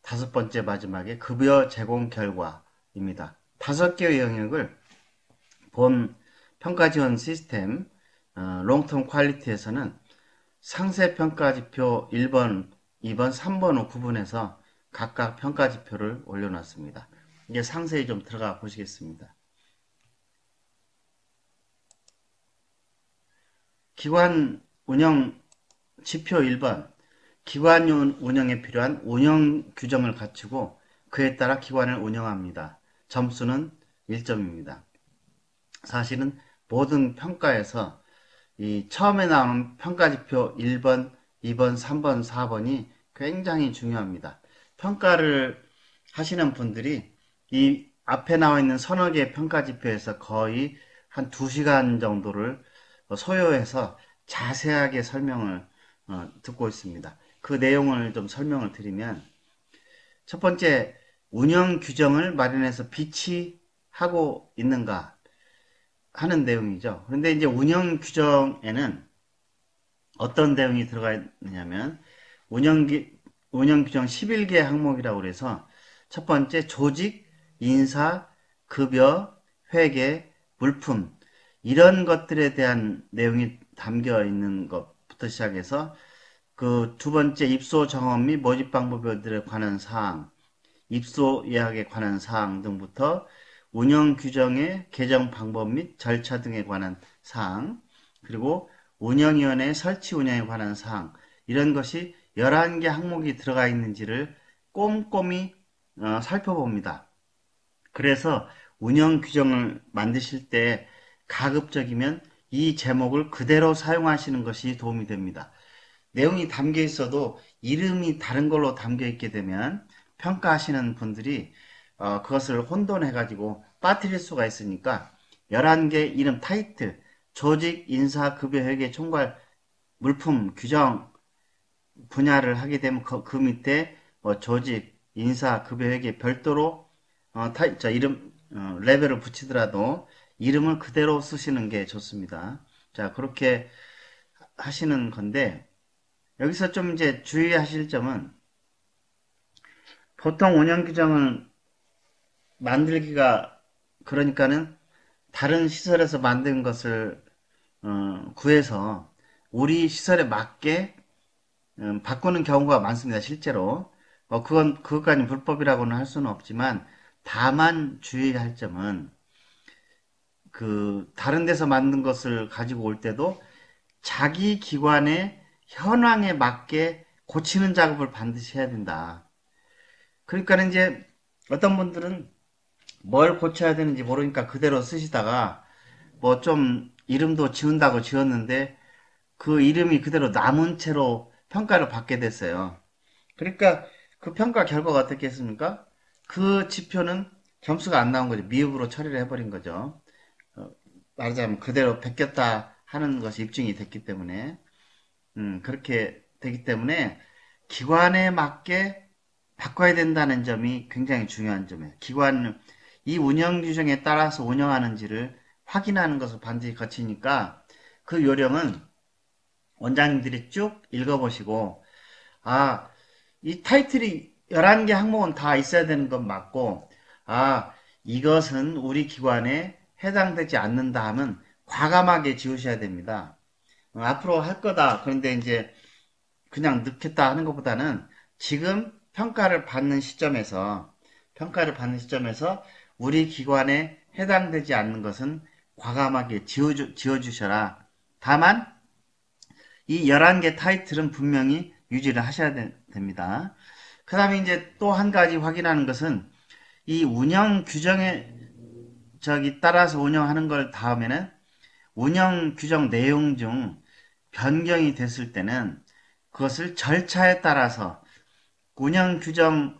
다섯 번째 마지막에 급여 제공 결과입니다. 5개의 영역을 본 평가 지원 시스템 롱텀 퀄리티에서는 상세 평가 지표 1번, 2번, 3번으로 구분해서 각각 평가 지표를 올려놨습니다. 이제 상세히 좀 들어가 보시겠습니다. 기관 운영 지표 1번 기관 운영에 필요한 운영 규정을 갖추고 그에 따라 기관을 운영합니다. 점수는 1점입니다. 사실은 모든 평가에서 이 처음에 나오는 평가지표 1번, 2번, 3번, 4번이 굉장히 중요합니다. 평가를 하시는 분들이 이 앞에 나와 있는 서너 개의 평가지표에서 거의 한 2시간 정도를 소요해서 자세하게 설명을 듣고 있습니다. 그 내용을 좀 설명을 드리면 첫 번째 운영 규정을 마련해서 비치하고 있는가 하는 내용이죠. 그런데 이제 운영 규정에는 어떤 내용이 들어가 있느냐면 운영 규정 11개 항목이라고 그래서 첫 번째 조직, 인사, 급여, 회계, 물품 이런 것들에 대한 내용이 담겨 있는 것부터 시작해서 그 두 번째 입소 정원 및 모집 방법에 관한 사항, 입소 예약에 관한 사항 등부터 운영 규정의 개정 방법 및 절차 등에 관한 사항, 그리고 운영위원회 설치 운영에 관한 사항, 이런 것이 11개 항목이 들어가 있는지를 꼼꼼히 살펴봅니다. 그래서 운영 규정을 만드실 때 가급적이면 이 제목을 그대로 사용하시는 것이 도움이 됩니다. 내용이 담겨 있어도 이름이 다른 걸로 담겨 있게 되면 평가하시는 분들이 그것을 혼돈해 가지고 빠뜨릴 수가 있으니까 11개 이름 타이틀 조직, 인사, 급여, 회계, 총괄, 물품, 규정 분야를 하게 되면 그 밑에 조직, 인사, 급여, 회계 별도로 이름 레벨을 붙이더라도 이름을 그대로 쓰시는 게 좋습니다. 자, 그렇게 하시는 건데, 여기서 좀 이제 주의하실 점은, 보통 운영 규정을 만들기가, 그러니까는 다른 시설에서 만든 것을 구해서 우리 시설에 맞게 바꾸는 경우가 많습니다. 실제로. 그것까지 불법이라고는 할 수는 없지만, 다만 주의할 점은, 다른 데서 만든 것을 가지고 올 때도 자기 기관의 현황에 맞게 고치는 작업을 반드시 해야 된다. 그러니까 이제 어떤 분들은 뭘 고쳐야 되는지 모르니까 그대로 쓰시다가 뭐 좀 이름도 지운다고 지었는데 그 이름이 그대로 남은 채로 평가를 받게 됐어요. 그러니까 그 평가 결과가 어떻겠습니까? 그 지표는 점수가 안 나온 거죠. 미흡으로 처리를 해버린 거죠. 어, 말하자면 그대로 베꼈다 하는 것이 입증이 됐기 때문에 그렇게 되기 때문에 기관에 맞게 바꿔야 된다는 점이 굉장히 중요한 점이에요. 이 운영 규정에 따라서 운영하는지를 확인하는 것을 반드시 거치니까 그 요령은 원장님들이 쭉 읽어보시고 아, 이 타이틀이 11개 항목은 다 있어야 되는 건 맞고 아, 이것은 우리 기관에 해당되지 않는다 하면 과감하게 지우셔야 됩니다. 앞으로 할 거다. 그런데 이제 그냥 넣겠다 하는 것보다는 지금 평가를 받는 시점에서 우리 기관에 해당되지 않는 것은 과감하게 지워주셔라. 다만 이 11개 타이틀은 분명히 유지를 하셔야 됩니다. 그 다음에 이제 또 한 가지 확인하는 것은 이 운영 규정에 따라서 운영하는 걸 다음에는 운영 규정 내용 중 변경이 됐을 때는 그것을 절차에 따라서 운영 규정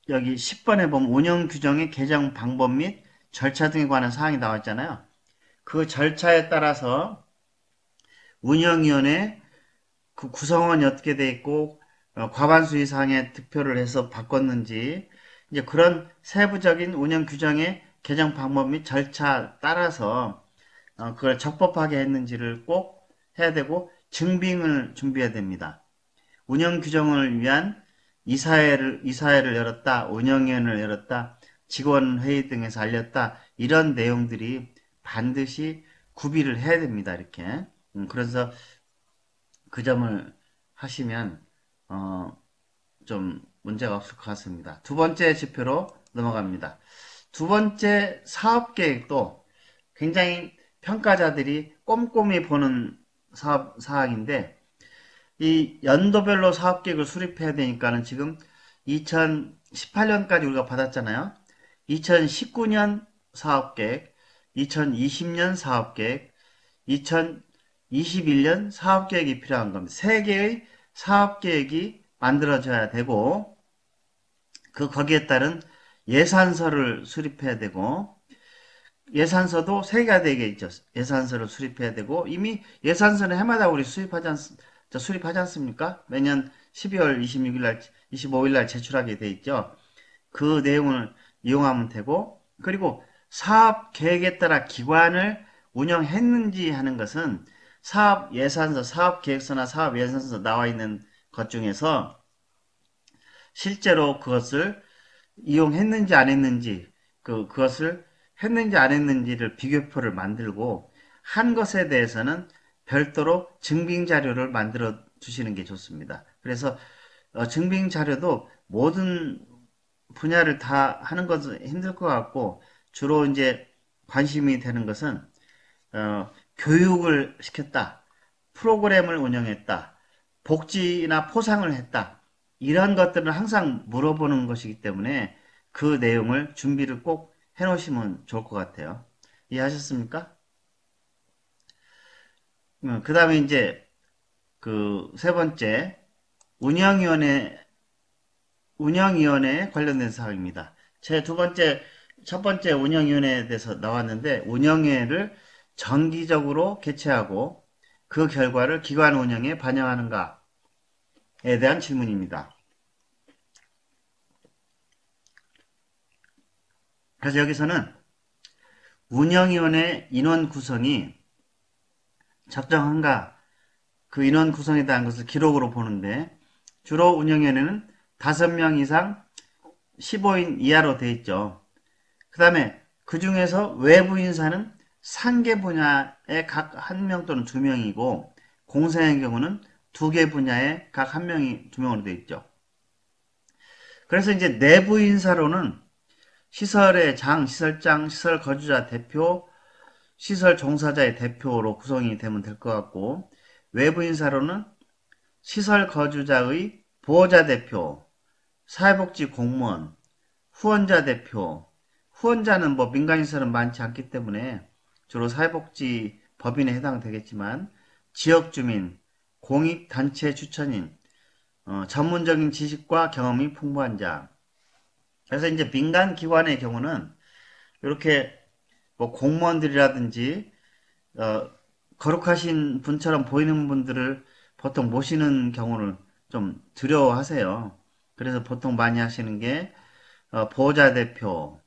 여기 10번에 보면 운영 규정의 개정 방법 및 절차 등에 관한 사항이 나와 있잖아요. 그 절차에 따라서 운영위원회 그 구성원이 어떻게 돼 있고 과반수 이상의 득표를 해서 바꿨는지 이제 그런 세부적인 운영 규정의 개정 방법 및 절차 따라서 그걸 적법하게 했는지를 꼭 해야 되고 증빙을 준비해야 됩니다. 운영 규정을 위한 이사회를 열었다, 운영위원회를 열었다, 직원회의 등에서 알렸다 이런 내용들이 반드시 구비를 해야 됩니다. 이렇게 그래서 그 점을 하시면 좀 문제가 없을 것 같습니다. 두 번째 지표로 넘어갑니다. 두 번째 사업계획도 굉장히 평가자들이 꼼꼼히 보는 사항인데 이 연도별로 사업계획을 수립해야 되니까는 지금 2018년까지 우리가 받았잖아요. 2019년 사업계획, 2020년 사업계획, 2021년 사업계획이 필요한 겁니다. 세 개의 사업계획이 만들어져야 되고 거기에 따른 예산서를 수립해야 되고 예산서도 세 개가 되겠죠. 예산서를 수립해야 되고 이미 예산서는 해마다 우리 수립하지 않습니까? 매년 12월 26일 날, 25일 날 제출하게 돼 있죠. 그 내용을 이용하면 되고 그리고 사업 계획에 따라 기관을 운영했는지 하는 것은 사업 예산서, 사업 계획서나 사업 예산서 나와 있는 것 중에서 실제로 그것을 이용했는지 안 했는지 그것을 했는지 안 했는지를 비교표를 만들고 한 것에 대해서는 별도로 증빙 자료를 만들어 주시는 게 좋습니다. 그래서 증빙 자료도 모든 분야를 다 하는 것은 힘들 것 같고 주로 이제 관심이 되는 것은 교육을 시켰다, 프로그램을 운영했다, 복지나 포상을 했다 이런 것들을 항상 물어보는 것이기 때문에 그 내용을 준비를 꼭 해놓으시면 좋을 것 같아요. 이해하셨습니까? 그 다음에 이제 세 번째 운영위원회 관련된 사항입니다. 첫 번째 운영위원회에 대해서 나왔는데 운영위원회를 정기적으로 개최하고 그 결과를 기관 운영에 반영하는가에 대한 질문입니다. 그래서 여기서는 운영위원회 인원 구성이 적정한가, 그 인원 구성에 대한 것을 기록으로 보는데, 주로 운영위원회는 5명 이상 15인 이하로 돼 있죠. 그 다음에 그 중에서 외부 인사는 상계 분야에 각 1명 또는 2명이고, 공사의 경우는 2개 분야에 각 1명이 2명으로 돼 있죠. 그래서 이제 내부 인사로는 시설의 장, 시설장, 시설 거주자 대표, 시설 종사자의 대표로 구성이 되면 될 것 같고, 외부 인사로는 시설 거주자의 보호자 대표, 사회복지 공무원, 후원자 대표, 후원자는 뭐 민간인사는 많지 않기 때문에 주로 사회복지 법인에 해당되겠지만, 지역주민, 공익단체 추천인, 전문적인 지식과 경험이 풍부한 자. 그래서 이제 민간기관의 경우는 이렇게 뭐 공무원들이라든지 거룩하신 분처럼 보이는 분들을 보통 모시는 경우를 좀 두려워하세요. 그래서 보통 많이 하시는 게 보호자 대표,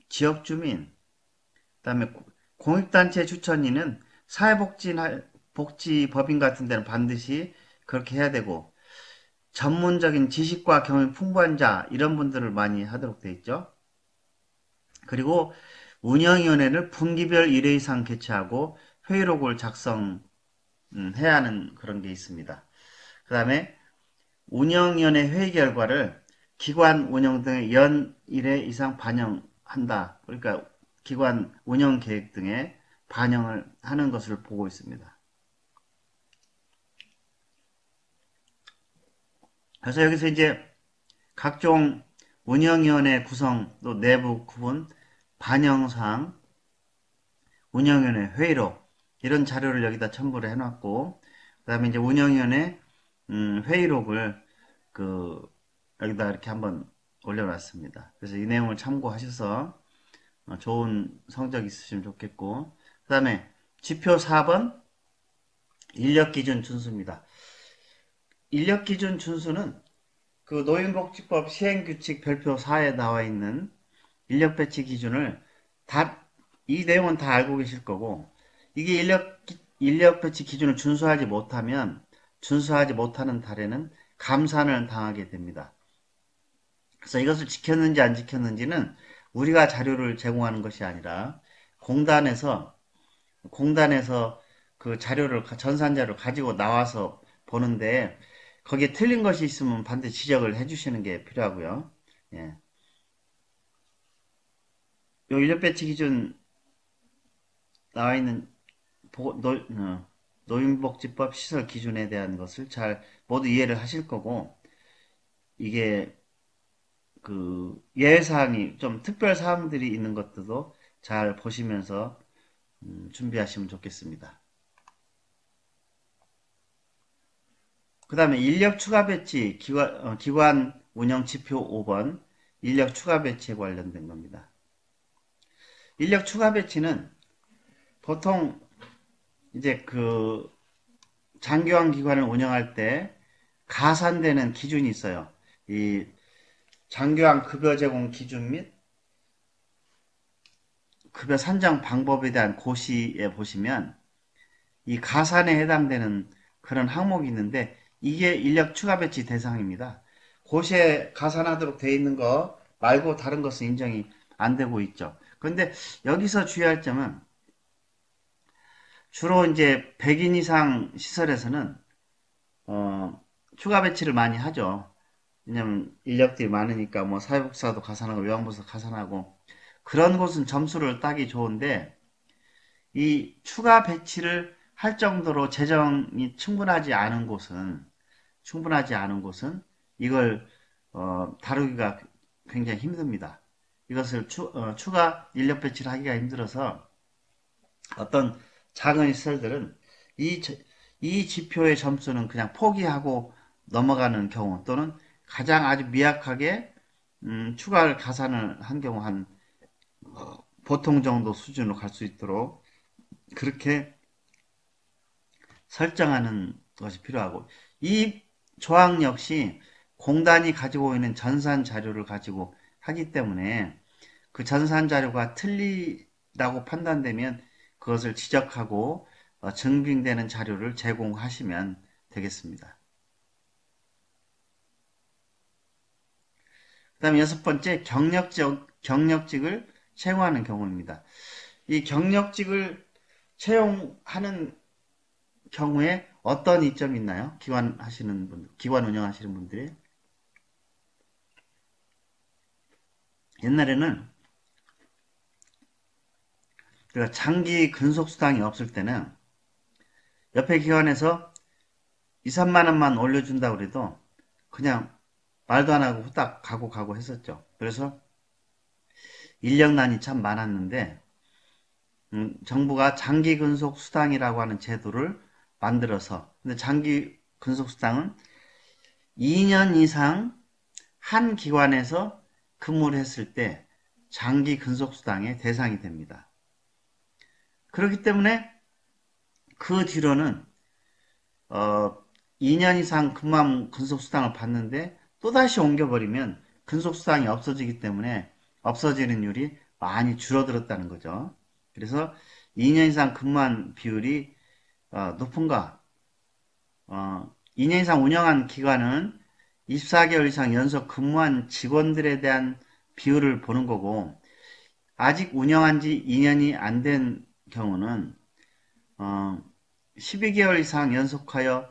지역 주민, 그다음에 공익단체 추천인은 복지법인 같은 데는 반드시 그렇게 해야 되고, 전문적인 지식과 경험이 풍부한 자, 이런 분들을 많이 하도록 되어 있죠. 그리고 운영위원회를 분기별 1회 이상 개최하고 회의록을 작성해야 하는 그런 게 있습니다. 그 다음에 운영위원회 회의 결과를 기관 운영 등의 연 1회 이상 반영한다. 그러니까 기관 운영 계획 등에 반영을 하는 것을 보고 있습니다. 그래서 여기서 이제 각종 운영위원회 구성, 또 내부 구분, 반영사항, 운영위원회 회의록, 이런 자료를 여기다 첨부를 해놨고, 그 다음에 이제 운영위원회 회의록을 여기다 이렇게 한번 올려놨습니다. 그래서 이 내용을 참고하셔서 좋은 성적 있으시면 좋겠고, 그 다음에 지표 4번 인력기준 준수입니다. 인력기준 준수는 그 노인복지법 시행규칙 별표 4에 나와 있는 인력배치 기준을 이 내용은 다 알고 계실 거고, 이게 인력배치 기준을 준수하지 못하면 준수하지 못하는 달에는 감산을 당하게 됩니다. 그래서 이것을 지켰는지 안 지켰는지는 우리가 자료를 제공하는 것이 아니라 공단에서 그 자료를, 전산 자료를 가지고 나와서 보는데, 거기에 틀린 것이 있으면 반드시 지적을 해주시는 게 필요하고요. 예. 요 인력배치 기준 나와 있는 노인복지법 시설 기준에 대한 것을 잘 모두 이해를 하실 거고, 이게 그 예외사항이 좀 특별 사항들이 있는 것들도 잘 보시면서 준비하시면 좋겠습니다. 그 다음에 인력 추가 배치 기관 운영 지표 5번 인력 추가 배치에 관련된 겁니다. 인력 추가 배치는 보통 이제 그 장교환 기관을 운영할 때 가산되는 기준이 있어요. 이 장교환 급여 제공 기준 및 급여 산정 방법에 대한 고시에 보시면 이 가산에 해당되는 그런 항목이 있는데, 이게 인력 추가 배치 대상입니다. 고시에 가산하도록 되어 있는 거 말고 다른 것은 인정이 안 되고 있죠. 그런데 여기서 주의할 점은 주로 이제 100인 이상 시설에서는 추가 배치를 많이 하죠. 왜냐면 인력들이 많으니까 뭐 사회복지사도 가산하고 요양보호사 가산하고, 그런 곳은 점수를 따기 좋은데, 이 추가 배치를 할 정도로 재정이 충분하지 않은 곳은 이걸 다루기가 굉장히 힘듭니다. 이것을 추가 인력 배치를 하기가 힘들어서 어떤 작은 시설들은 이 지표의 점수는 그냥 포기하고 넘어가는 경우, 또는 가장 아주 미약하게 추가 가산을 한 경우 한 보통 정도 수준으로 갈 수 있도록 그렇게 설정하는 것이 필요하고, 이 조항 역시 공단이 가지고 있는 전산 자료를 가지고 하기 때문에 그 전산 자료가 틀리다고 판단되면 그것을 지적하고 증빙되는 자료를 제공하시면 되겠습니다. 그 다음에 6번째, 경력직을 채용하는 경우입니다. 이 경력직을 채용하는 경우에 어떤 이점이 있나요? 기관 운영하시는 분들이. 옛날에는 장기 근속수당이 없을 때는 옆에 기관에서 2, 3만 원만 올려준다고 그래도 그냥 말도 안 하고 후딱 가고 했었죠. 그래서 인력난이 참 많았는데 정부가 장기 근속수당이라고 하는 제도를 만들어서, 근데 장기 근속수당은 2년 이상 한 기관에서 근무를 했을 때 장기 근속수당의 대상이 됩니다. 그렇기 때문에 그 뒤로는 2년 이상 근무한 근속수당을 받는데 또다시 옮겨버리면 근속수당이 없어지기 때문에 없어지는 율이 많이 줄어들었다는 거죠. 그래서 2년 이상 근무한 비율이 높은가? 2년 이상 운영한 기관은 24개월 이상 연속 근무한 직원들에 대한 비율을 보는 거고, 아직 운영한 지 2년이 안 된 경우는 12개월 이상 연속하여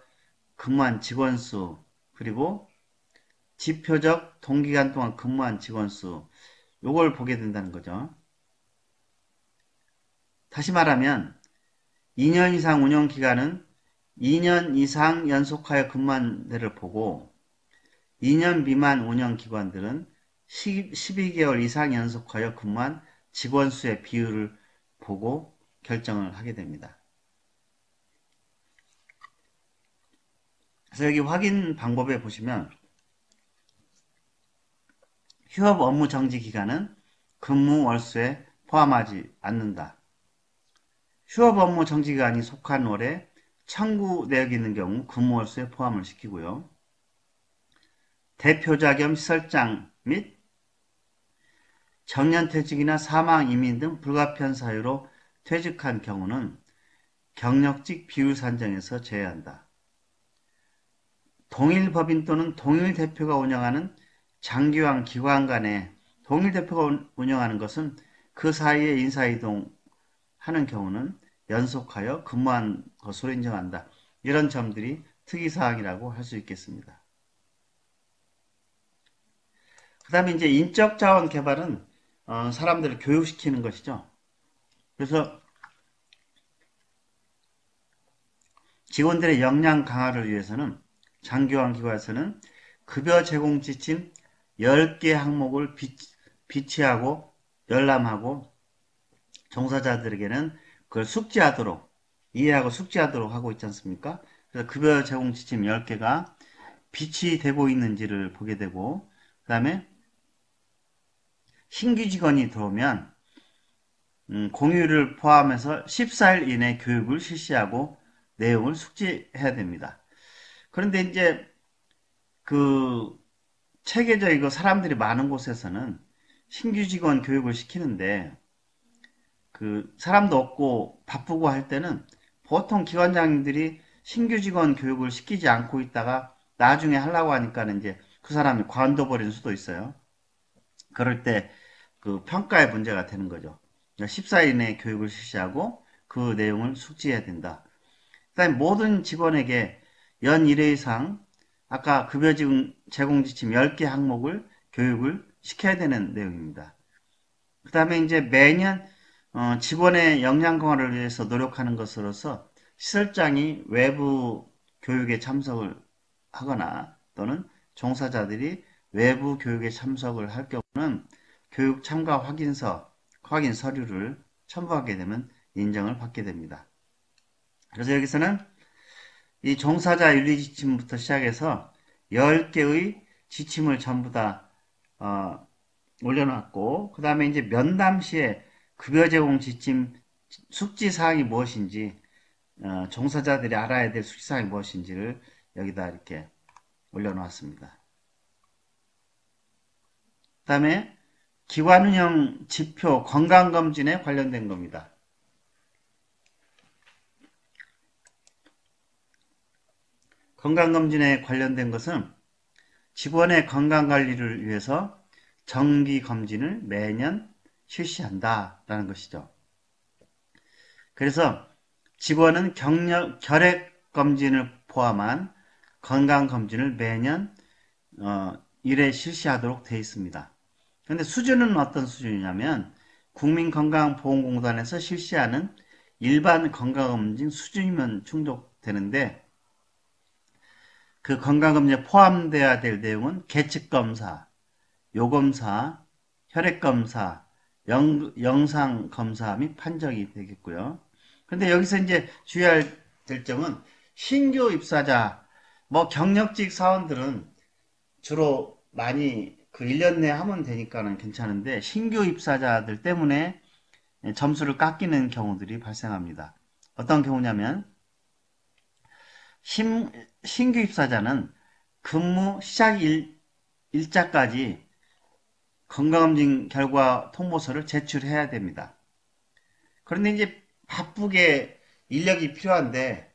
근무한 직원 수, 그리고 지표적 동기간 동안 근무한 직원 수, 요걸 보게 된다는 거죠. 다시 말하면 2년 이상 운영 기간은 2년 이상 연속하여 근무한 데를 보고, 2년 미만 운영 기관들은 12개월 이상 연속하여 근무한 직원 수의 비율을 보고 결정을 하게 됩니다. 그래서 여기 확인 방법에 보시면 휴업 업무 정지 기간은 근무 월수에 포함하지 않는다. 휴업 업무 정지 기간이 속한 월에 청구 내역이 있는 경우 근무 월수에 포함을 시키고요. 대표자 겸 시설장 및 정년퇴직이나 사망, 이민 등 불가피한 사유로 퇴직한 경우는 경력직 비율 산정에서 제외한다. 동일 법인 또는 동일 대표가 운영하는 장기왕 기관 간에, 동일 대표가 운영하는 것은 그 사이에 인사이동하는 경우는 연속하여 근무한 것으로 인정한다. 이런 점들이 특이사항이라고 할 수 있겠습니다. 그 다음에 이제 인적자원 개발은 사람들을 교육시키는 것이죠. 그래서 직원들의 역량 강화를 위해서는 장기왕 기관에서는 급여 제공 지침 10개 항목을 비치하고 열람하고 종사자들에게는 그걸 숙지하도록, 이해하고 숙지하도록 하고 있지 않습니까? 그래서 급여 제공 지침 10개가 비치되고 있는지를 보게 되고, 그 다음에 신규 직원이 들어오면 공휴일을 포함해서 14일 이내 교육을 실시하고 내용을 숙지해야 됩니다. 그런데 이제 그 체계적이고 사람들이 많은 곳에서는 신규 직원 교육을 시키는데 그 사람도 없고 바쁘고 할 때는 보통 기관장님들이 신규 직원 교육을 시키지 않고 있다가 나중에 하려고 하니까는 이제 그 사람이 관둬버리는 수도 있어요. 그럴 때 그 평가의 문제가 되는 거죠. 14일 이내 교육을 실시하고 그 내용을 숙지해야 된다. 그 다음에 모든 직원에게 연 1회 이상 아까 급여 제공 지침 10개 항목을 교육을 시켜야 되는 내용입니다. 그 다음에 이제 매년 직원의 역량 강화를 위해서 노력하는 것으로서 시설장이 외부 교육에 참석을 하거나 또는 종사자들이 외부 교육에 참석을 할 경우는 교육 참가 확인 서류를 첨부하게 되면 인정을 받게 됩니다. 그래서 여기서는 이 종사자 윤리 지침부터 시작해서 10개의 지침을 전부 다 올려놨고, 그 다음에 이제 면담 시에 급여 제공 지침 숙지사항이 무엇인지, 종사자들이 알아야 될 숙지사항이 무엇인지를 여기다 이렇게 올려놓았습니다. 그 다음에 기관운영 지표 건강검진에 관련된 겁니다. 건강검진에 관련된 것은 직원의 건강관리를 위해서 정기검진을 매년 실시한다라는 것이죠. 그래서 직원은 혈액검진을 포함한 건강검진을 매년 1회 실시하도록 되어 있습니다. 그런데 수준은 어떤 수준이냐면 국민건강보험공단에서 실시하는 일반 건강검진 수준이면 충족되는데, 그 건강검진에 포함되어야 될 내용은 계측검사, 요검사, 혈액검사, 영상검사 및 판정이 되겠고요. 그런데 여기서 이제 주의할 될 점은 신규 입사자, 경력직 사원들은 주로 많이 그 1년 내에 하면 되니까는 괜찮은데, 신규 입사자들 때문에 점수를 깎이는 경우들이 발생합니다. 어떤 경우냐면 신규 입사자는 근무 시작 일자까지 건강검진 결과 통보서를 제출해야 됩니다. 그런데 이제 바쁘게 인력이 필요한데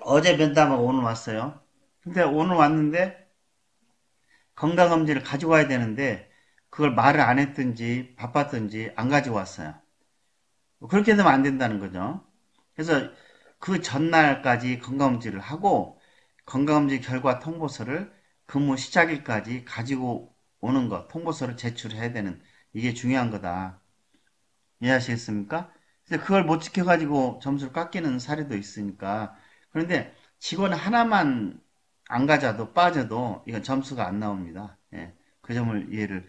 어제 면담하고 오늘 왔어요. 근데 오늘 왔는데 건강검진을 가지고 와야 되는데 그걸 말을 안 했든지 바빴든지 안 가지고 왔어요. 그렇게 되면 안 된다는 거죠. 그래서 그 전날까지 건강검진을 하고 건강검진 결과 통보서를 근무 시작일까지 가지고 오는 것, 통보서를 제출해야 되는, 이게 중요한 거다. 이해하시겠습니까? 그래서 그걸 못 지켜가지고 점수를 깎이는 사례도 있으니까. 그런데 직원 하나만 안 가져도 빠져도 이건 점수가 안 나옵니다. 예, 그 점을 이해를.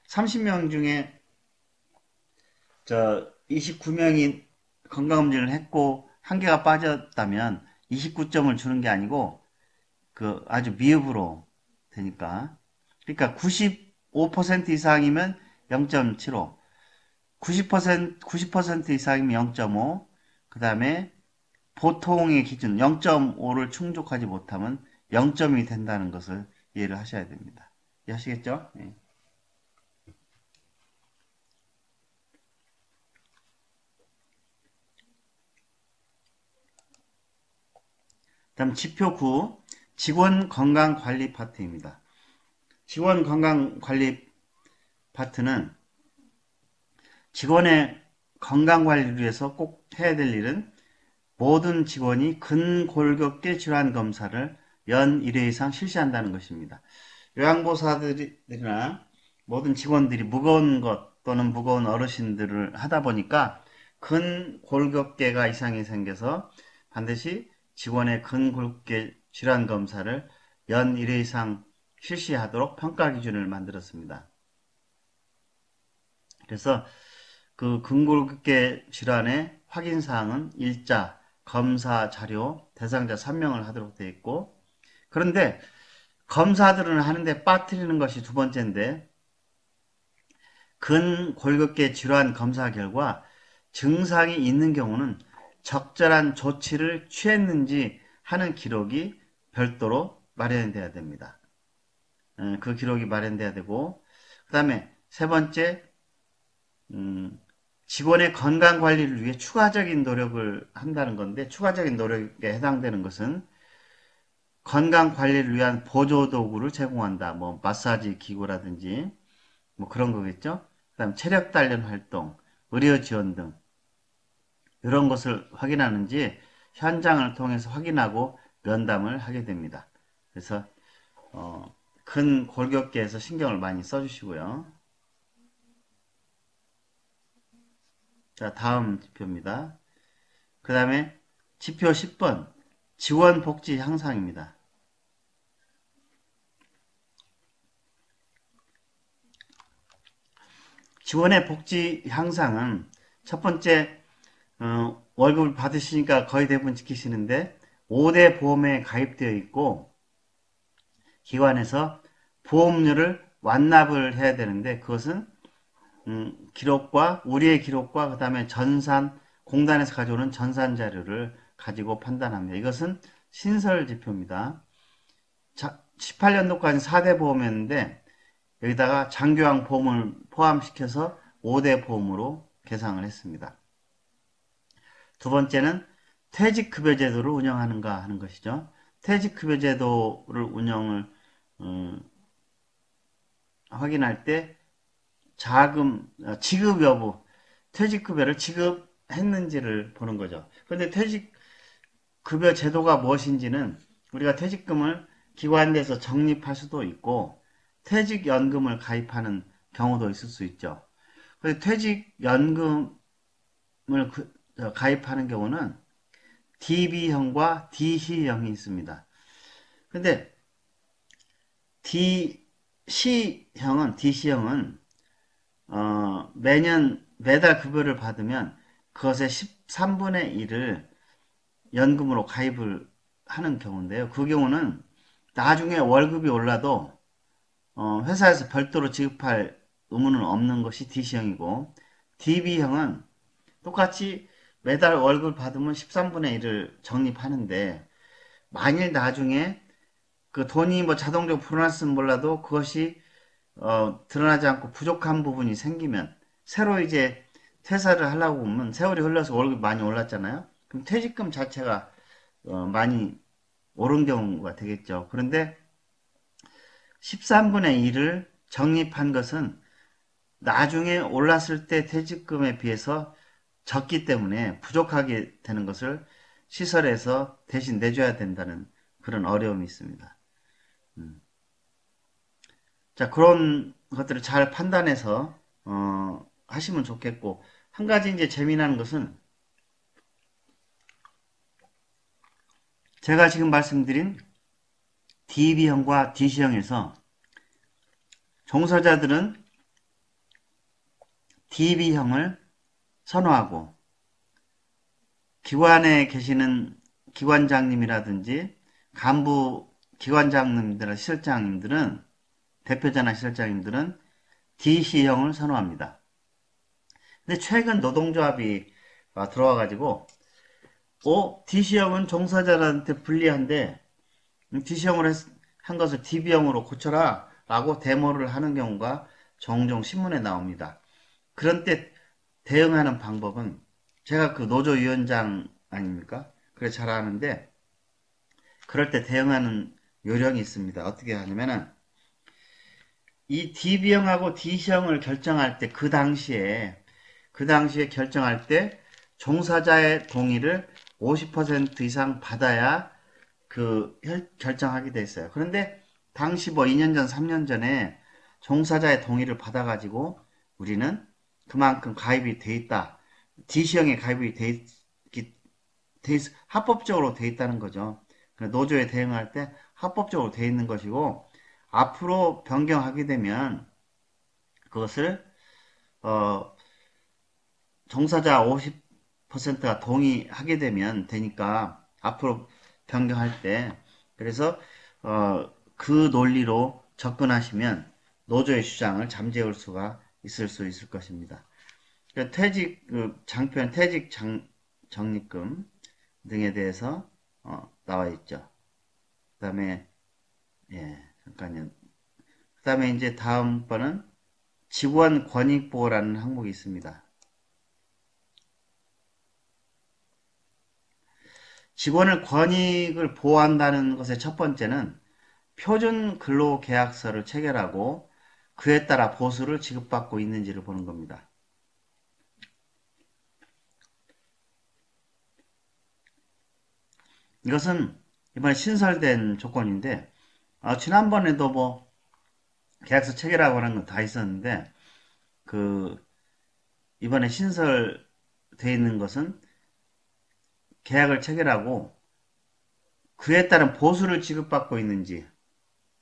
30명 중에 29명이 건강검진을 했고 한 개가 빠졌다면 29점을 주는 게 아니고 그 아주 미흡으로 되니까. 그러니까 95% 이상이면 0.75, 90% 이상이면 0.5, 그 다음에 보통의 기준 0.5를 충족하지 못하면 0점이 된다는 것을 이해를 하셔야 됩니다. 이해하시겠죠? 예. 다음 지표 9, 직원 건강관리 파트입니다. 직원 건강관리 파트는 직원의 건강관리를 위해서 꼭 해야 될 일은 모든 직원이 근골격계 질환 검사를 연 1회 이상 실시한다는 것입니다. 요양보호사들이나 모든 직원들이 무거운 것 또는 무거운 어르신들을 하다 보니까 근골격계가 이상이 생겨서 반드시 직원의 근골격계 질환 검사를 연 1회 이상 실시하도록 평가 기준을 만들었습니다. 그래서 그 근골격계 질환의 확인사항은 일자, 검사 자료, 대상자 설명을 하도록 되어 있고, 그런데 검사들은 하는데 빠뜨리는 것이 두 번째인데, 근골격계 질환 검사 결과 증상이 있는 경우는 적절한 조치를 취했는지 하는 기록이 별도로 마련돼야 됩니다. 그 기록이 마련돼야 되고, 그 다음에 세 번째, 직원의 건강관리를 위해 추가적인 노력을 한다는 건데, 추가적인 노력에 해당되는 것은 건강관리를 위한 보조도구를 제공한다. 마사지 기구라든지 그런 거겠죠. 그 다음 체력 단련 활동, 의료 지원 등 이런 것을 확인하는지 현장을 통해서 확인하고 면담을 하게 됩니다. 그래서 근 골격계에서 신경을 많이 써주시고요. 자, 다음 지표입니다. 그 다음에 지표 10번 직원 복지 향상입니다. 직원의 복지 향상은 첫 번째, 월급을 받으시니까 거의 대부분 지키시는데 5대 보험에 가입되어 있고 기관에서 보험료를 완납을 해야 되는데, 그것은 기록과 우리의 기록과 그 다음에 공단에서 가져오는 전산 자료를 가지고 판단합니다. 이것은 신설 지표입니다. 18년도까지 4대 보험이었는데 여기다가 장교양 보험을 포함시켜서 5대 보험으로 계상을 했습니다. 두 번째는 퇴직급여제도를 운영하는가 하는 것이죠. 퇴직급여제도를 운영을 확인할 때 자금 지급 여부, 퇴직급여를 지급했는지를 보는 거죠. 그런데 퇴직급여 제도가 무엇인지는 우리가 퇴직금을 기관에서 적립할 수도 있고 퇴직연금을 가입하는 경우도 있을 수 있죠. 그래서 퇴직연금을 가입하는 경우는 DB형과 DC형이 있습니다. 근데 DC형은 매달 급여를 받으면 그것의 13분의 1을 연금으로 가입을 하는 경우인데요. 그 경우는 나중에 월급이 올라도 회사에서 별도로 지급할 의무는 없는 것이 DC형이고 DB형은 똑같이 매달 월급을 받으면 13분의 1을 적립하는데 만일 나중에 그 돈이 뭐 자동적으로 불어났으면 몰라도 그것이 드러나지 않고 부족한 부분이 생기면 새로 이제 퇴사를 하려고 하면 세월이 흘러서 월급이 많이 올랐잖아요. 그럼 퇴직금 자체가 많이 오른 경우가 되겠죠. 그런데 13분의 1을 적립한 것은 나중에 올랐을 때 퇴직금에 비해서 적기 때문에 부족하게 되는 것을 시설에서 대신 내줘야 된다는 그런 어려움이 있습니다. 자, 그런 것들을 잘 판단해서 하시면 좋겠고, 한 가지 이제 재미나는 것은 제가 지금 말씀드린 DB형과 DC형에서 종사자들은 DB형을 선호하고 기관에 계시는 기관장님이라든지 간부 기관장님들, 실장님들은 대표자나 실장님들은 DC형을 선호합니다. 근데 최근 노동조합이 들어와가지고 DC형은 종사자한테 불리한데 DC형으로 한 것을 DB형으로 고쳐라 라고 데모를 하는 경우가 종종 신문에 나옵니다. 그런 때 대응하는 방법은 제가 그 노조위원장 아닙니까? 그래 잘 아는데 그럴 때 대응하는 요령이 있습니다. 어떻게 하냐면은 이 DB형하고 DC형을 결정할 때 그 당시에 결정할 때 종사자의 동의를 50% 이상 받아야 결정하게 돼 있어요. 그런데 당시 뭐 2년 전, 3년 전에 종사자의 동의를 받아가지고 우리는 그만큼 가입이 돼 있다. DC형에 가입이 합법적으로 돼 있다는 거죠. 노조에 대응할 때 합법적으로 돼 있는 것이고 앞으로 변경하게 되면 그것을 종사자 50%가 동의하게 되니까 앞으로 변경할 때 그래서 그 논리로 접근하시면 노조의 주장을 잠재울 수가 있을 것입니다. 장편 적립금 등에 대해서 나와 있죠. 그 다음에 잠깐요. 그 다음에 이제 다음 번은 직원 권익보호라는 항목이 있습니다. 직원을 권익을 보호한다는 것의 첫 번째는 표준 근로계약서를 체결하고 그에 따라 보수를 지급받고 있는지를 보는 겁니다. 이것은 이번에 신설된 조건인데 지난번에도 뭐 계약서 체결하고 하는 건 다 있었는데 이번에 신설되어 있는 것은 계약을 체결하고 그에 따른 보수를 지급받고 있는지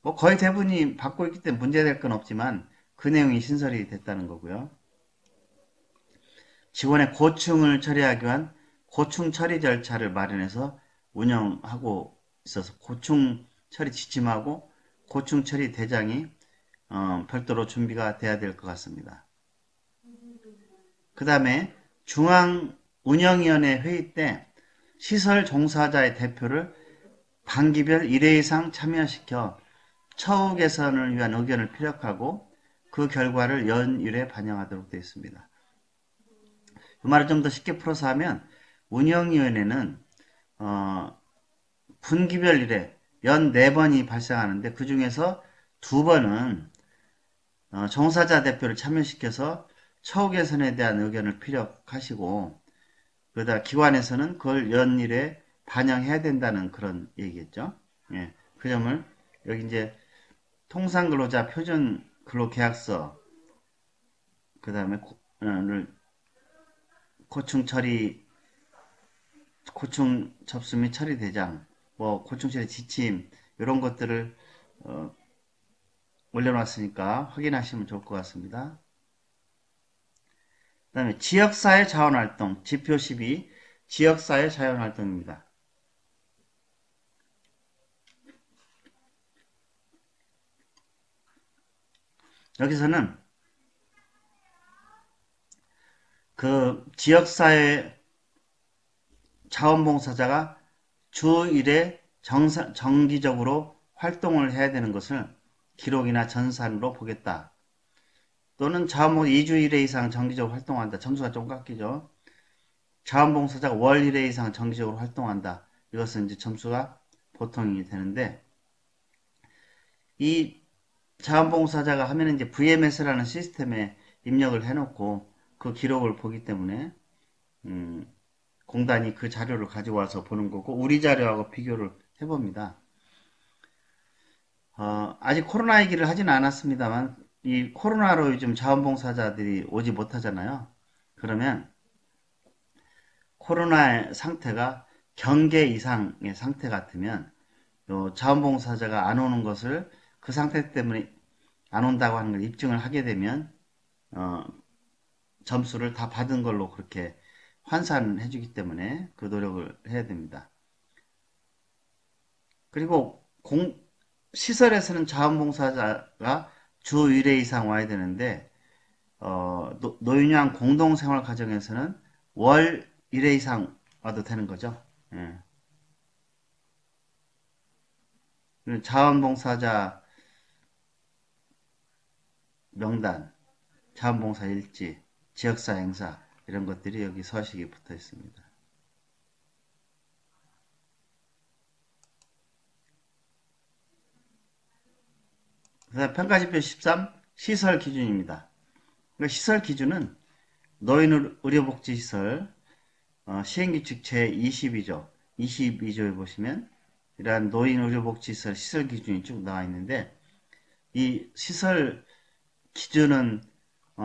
뭐 거의 대부분이 받고 있기 때문에 문제될 건 없지만 그 내용이 신설이 됐다는 거고요. 직원의 고충을 처리하기 위한 고충 처리 절차를 마련해서 운영하고 있어서 고충 처리 지침하고 고충 처리 대장이 별도로 준비가 돼야 될 것 같습니다. 그 다음에 중앙운영위원회 회의 때 시설 종사자의 대표를 반기별 1회 이상 참여시켜 처우 개선을 위한 의견을 피력하고 그 결과를 연일에 반영하도록 되어 있습니다. 이 말을 좀 더 쉽게 풀어서 하면 운영위원회는 분기별 일에 연 4번이 발생하는데 그 중에서 2번은 종사자 대표를 참여시켜서 처우 개선에 대한 의견을 피력하시고 그러다 기관에서는 그걸 연일에 반영해야 된다는 그런 얘기겠죠. 예, 그 점을 여기 이제 통상근로자 표준 근로계약서 그 다음에 고충 처리 고충 접수 및 처리 대장 뭐 고충 처리 지침 이런 것들을 올려놨으니까 확인하시면 좋을 것 같습니다. 그 다음에 지역사회 자원활동 지표 12 지역사회 자원활동입니다. 여기서는 그 지역사회 자원봉사자가 주 1회 정기적으로 활동을 해야 되는 것을 기록이나 전산으로 보겠다. 또는 자원봉사 2주 1회 이상 정기적으로 활동한다. 점수가 좀 깎이죠. 자원봉사자가 월 1회 이상 정기적으로 활동한다. 이것은 이제 점수가 보통이 되는데 이 자원봉사자가 하면 이제 VMS라는 시스템에 입력을 해놓고 그 기록을 보기 때문에 공단이 그 자료를 가지고 와서 보는 거고 우리 자료하고 비교를 해봅니다. 아직 코로나 얘기를 하지는 않았습니다만 이 코로나로 요즘 자원봉사자들이 오지 못하잖아요. 그러면 코로나의 상태가 경계 이상의 상태 같으면 자원봉사자가 안 오는 것을 그 상태 때문에 안 온다고 하는 걸 입증을 하게 되면 점수를 다 받은 걸로 그렇게 환산해 주기 때문에 그 노력을 해야 됩니다. 그리고 시설에서는 자원봉사자가 주 1회 이상 와야 되는데 노인양 공동생활가정에서는 월 1회 이상 와도 되는 거죠. 예. 자원봉사자 명단, 자원봉사 일지, 지역사 행사 이런 것들이 여기 서식에 붙어 있습니다. 평가지표 13 시설 기준입니다. 시설 기준은 노인의료복지시설 시행규칙 제22조 22조에 보시면 이러한 노인의료복지시설 시설 기준이 쭉 나와 있는데 이 시설 기준은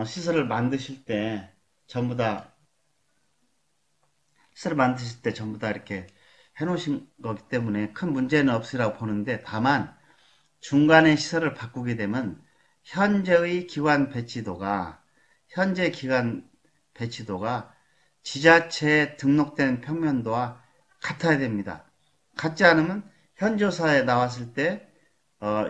시설을 만드실 때 전부 다 이렇게 해놓으신 거기 때문에 큰 문제는 없으리라고 보는데 다만 중간에 시설을 바꾸게 되면 현재 기관 배치도가 지자체에 등록된 평면도와 같아야 됩니다. 같지 않으면 현조사에 나왔을 때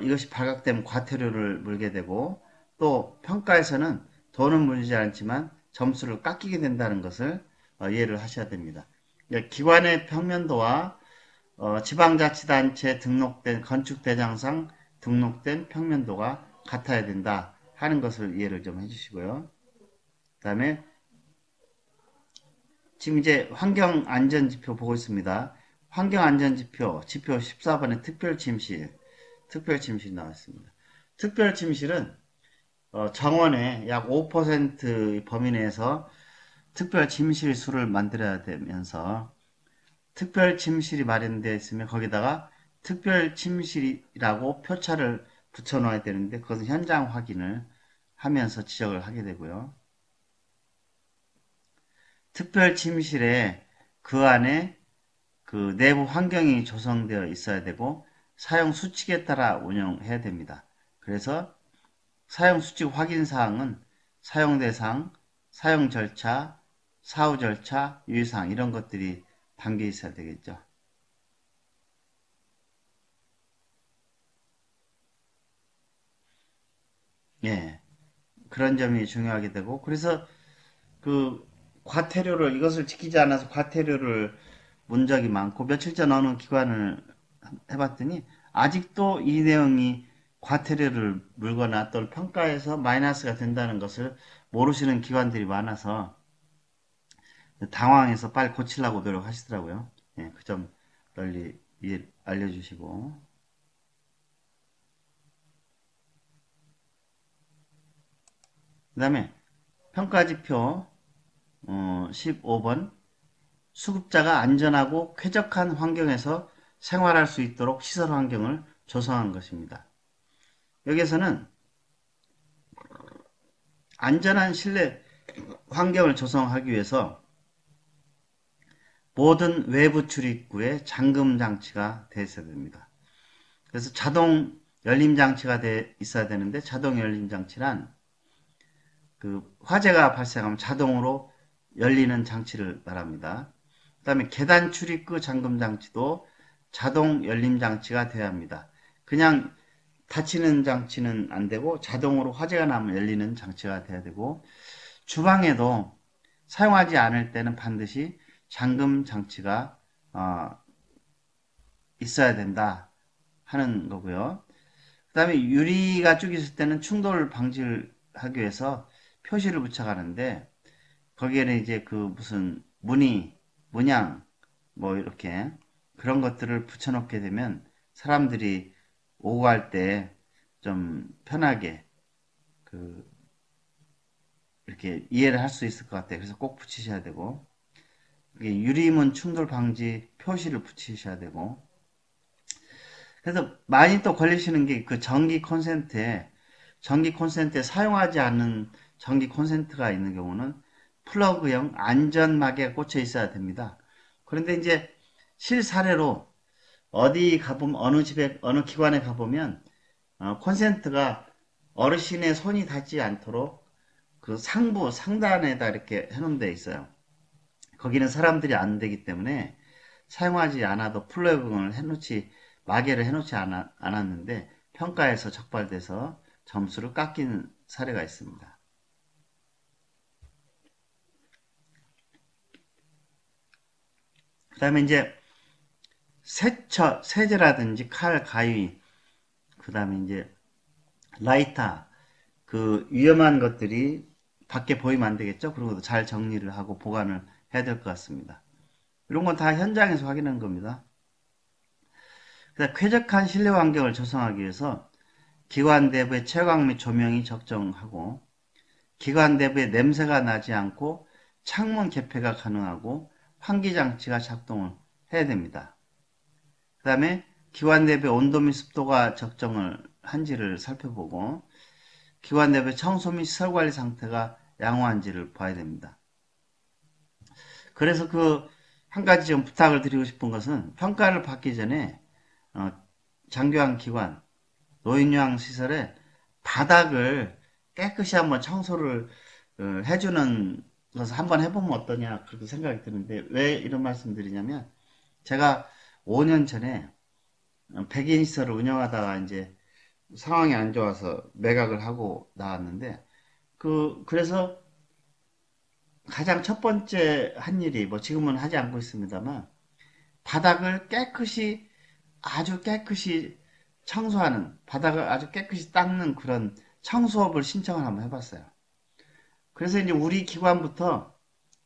이것이 발각되면 과태료를 물게 되고 또 평가에서는 돈은 물리지 않지만 점수를 깎이게 된다는 것을 이해를 하셔야 됩니다. 기관의 평면도와 지방자치단체에 등록된 건축대장상 등록된 평면도가 같아야 된다 하는 것을 이해를 좀 해주시고요. 그 다음에 지금 이제 환경안전지표 보고 있습니다. 환경안전지표 지표 14번에 특별침실 나왔습니다. 특별침실은 정원의 약 5% 범위 내에서 특별침실 수를 만들어야 되면서 특별침실이 마련되어 있으면 거기다가 특별침실이라고 표차를 붙여 놓아야 되는데 그것은 현장 확인을 하면서 지적을 하게 되고요. 특별침실에 그 안에 그 내부 환경이 조성되어 있어야 되고 사용 수칙에 따라 운영해야 됩니다. 그래서 사용 수칙 확인 사항은 사용 대상, 사용 절차, 사후 절차, 유의사항 이런 것들이 담겨 있어야 되겠죠. 예. 그런 점이 중요하게 되고 그래서 그 과태료를 이것을 지키지 않아서 과태료를 문 적이 많고 며칠 전 어느 기관을 해봤더니 아직도 이 내용이 과태료를 물거나 또 평가에서 마이너스가 된다는 것을 모르시는 기관들이 많아서 당황해서 빨리 고치려고 노력하시더라고요. 예, 그 점 널리 알려주시고. 그 다음에 평가지표 15번 수급자가 안전하고 쾌적한 환경에서 생활할 수 있도록 시설 환경을 조성한 것입니다. 여기에서는 안전한 실내 환경을 조성하기 위해서 모든 외부 출입구에 잠금 장치가 되어 있어야 됩니다. 그래서 자동 열림 장치가 있어야 되는데, 자동 열림 장치란 그 화재가 발생하면 자동으로 열리는 장치를 말합니다. 그 다음에 계단 출입구 잠금 장치도 자동 열림 장치가 되어야 합니다. 그냥 닫히는 장치는 안 되고 자동으로 화재가 나면 열리는 장치가 돼야 되고, 주방에도 사용하지 않을 때는 반드시 잠금 장치가 있어야 된다 하는 거고요. 그 다음에 유리가 쭉 있을 때는 충돌 방지를 하기 위해서 표시를 붙여가는데, 거기에는 이제 그 무슨 문양 뭐 이렇게 그런 것들을 붙여놓게 되면 사람들이 오고 갈 때 좀 편하게 이렇게 이해를 할 수 있을 것 같아요. 그래서 꼭 붙이셔야 되고, 유리문 충돌 방지 표시를 붙이셔야 되고. 그래서 많이 또 걸리시는 게 그 전기 콘센트에 사용하지 않는 전기 콘센트가 있는 경우는 플러그형 안전막에 꽂혀 있어야 됩니다. 그런데 이제 실사례로 어디 가보면, 어느 집에, 어느 기관에 가보면 콘센트가 어르신의 손이 닿지 않도록 그 상단에다 이렇게 해놓은 데 있어요. 거기는 사람들이 안 되기 때문에 사용하지 않아도 플러그를 마개를 해놓지 않았는데 평가에서 적발돼서 점수를 깎이는 사례가 있습니다. 그 다음에 이제 세제라든지 칼, 가위, 그 다음에 이제 라이터, 그 위험한 것들이 밖에 보이면 안 되겠죠? 그리고 잘 정리를 하고 보관을 해야 될 것 같습니다. 이런 건 다 현장에서 확인하는 겁니다. 쾌적한 실내 환경을 조성하기 위해서 기관 내부의 채광 및 조명이 적정하고, 기관 내부에 냄새가 나지 않고 창문 개폐가 가능하고 환기장치가 작동을 해야 됩니다. 그 다음에 기관 내부의 온도 및 습도가 적정을 한지를 살펴보고, 기관 내부의 청소 및 시설관리 상태가 양호한지를 봐야 됩니다. 그래서 한 가지 좀 부탁을 드리고 싶은 것은, 평가를 받기 전에 장교환 기관, 노인요양 시설에 바닥을 깨끗이 한번 청소를 해주는 것을 한번 해보면 어떠냐, 그렇게 생각이 드는데, 왜 이런 말씀 드리냐면, 제가 5년 전에 백인 시설을 운영하다가 이제 상황이 안 좋아서 매각을 하고 나왔는데, 그래서 가장 첫 번째 한 일이, 뭐 지금은 하지 않고 있습니다만, 바닥을 아주 깨끗이 청소하는, 바닥을 아주 깨끗이 닦는 그런 청소업을 신청을 한번 해봤어요. 그래서 이제 우리 기관부터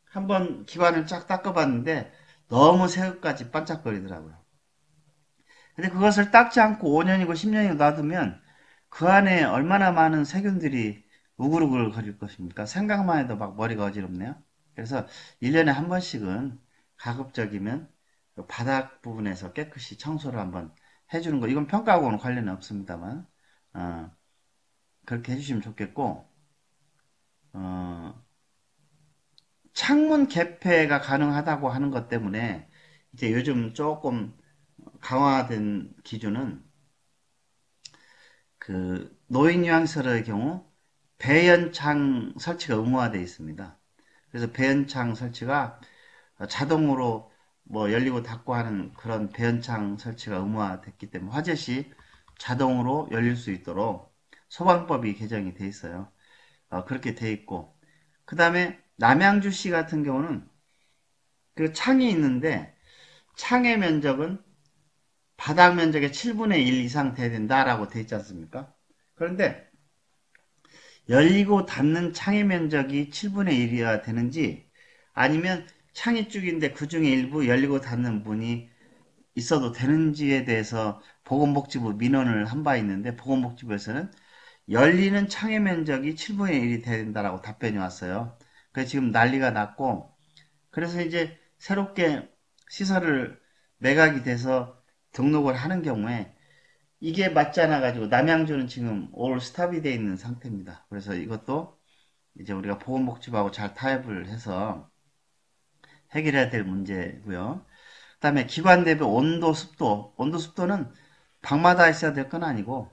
한번 기관을 쫙 닦아봤는데 너무 새우까지 반짝거리더라고요. 근데 그것을 닦지 않고 5년이고 10년이고 놔두면 그 안에 얼마나 많은 세균들이 우글우글 거릴 것입니까? 생각만 해도 막 머리가 어지럽네요. 그래서 1년에 한 번씩은 가급적이면 바닥 부분에서 깨끗이 청소를 한번 해주는 거, 이건 평가하고는 관련이 없습니다만 그렇게 해주시면 좋겠고, 창문 개폐가 가능하다고 하는 것 때문에 이제 요즘 조금 강화된 기준은, 노인 요양시설의 경우 배연창 설치가 의무화되어 있습니다. 그래서 배연창 설치가 자동으로 뭐 열리고 닫고 하는 그런 배연창 설치가 의무화됐기 때문에 화재 시 자동으로 열릴 수 있도록 소방법이 개정이 돼 있어요. 그렇게 돼 있고, 그 다음에 남양주시 같은 경우는 그 창이 있는데 창의 면적은 바닥 면적의 7분의 1 이상 돼야 된다라고 돼 있지 않습니까? 그런데 열리고 닫는 창의 면적이 7분의 1이어야 되는지, 아니면 창이 쭉인데 그 중에 일부 열리고 닫는 문이 있어도 되는지에 대해서 보건복지부 민원을 한 바 있는데 보건복지부에서는 열리는 창의 면적이 7분의 1이 돼야 된다라고 답변이 왔어요. 그래서 지금 난리가 났고 그래서 이제 새롭게 시설을 매각이 돼서 등록을 하는 경우에 이게 맞지 않아 가지고 남양주는 지금 올 스탑이 돼 있는 상태입니다. 그래서 이것도 이제 우리가 보건복지부하고 잘 타협을 해서 해결해야 될 문제고요. 그다음에 기관대비 온도, 습도. 온도, 습도는 방마다 있어야 될 건 아니고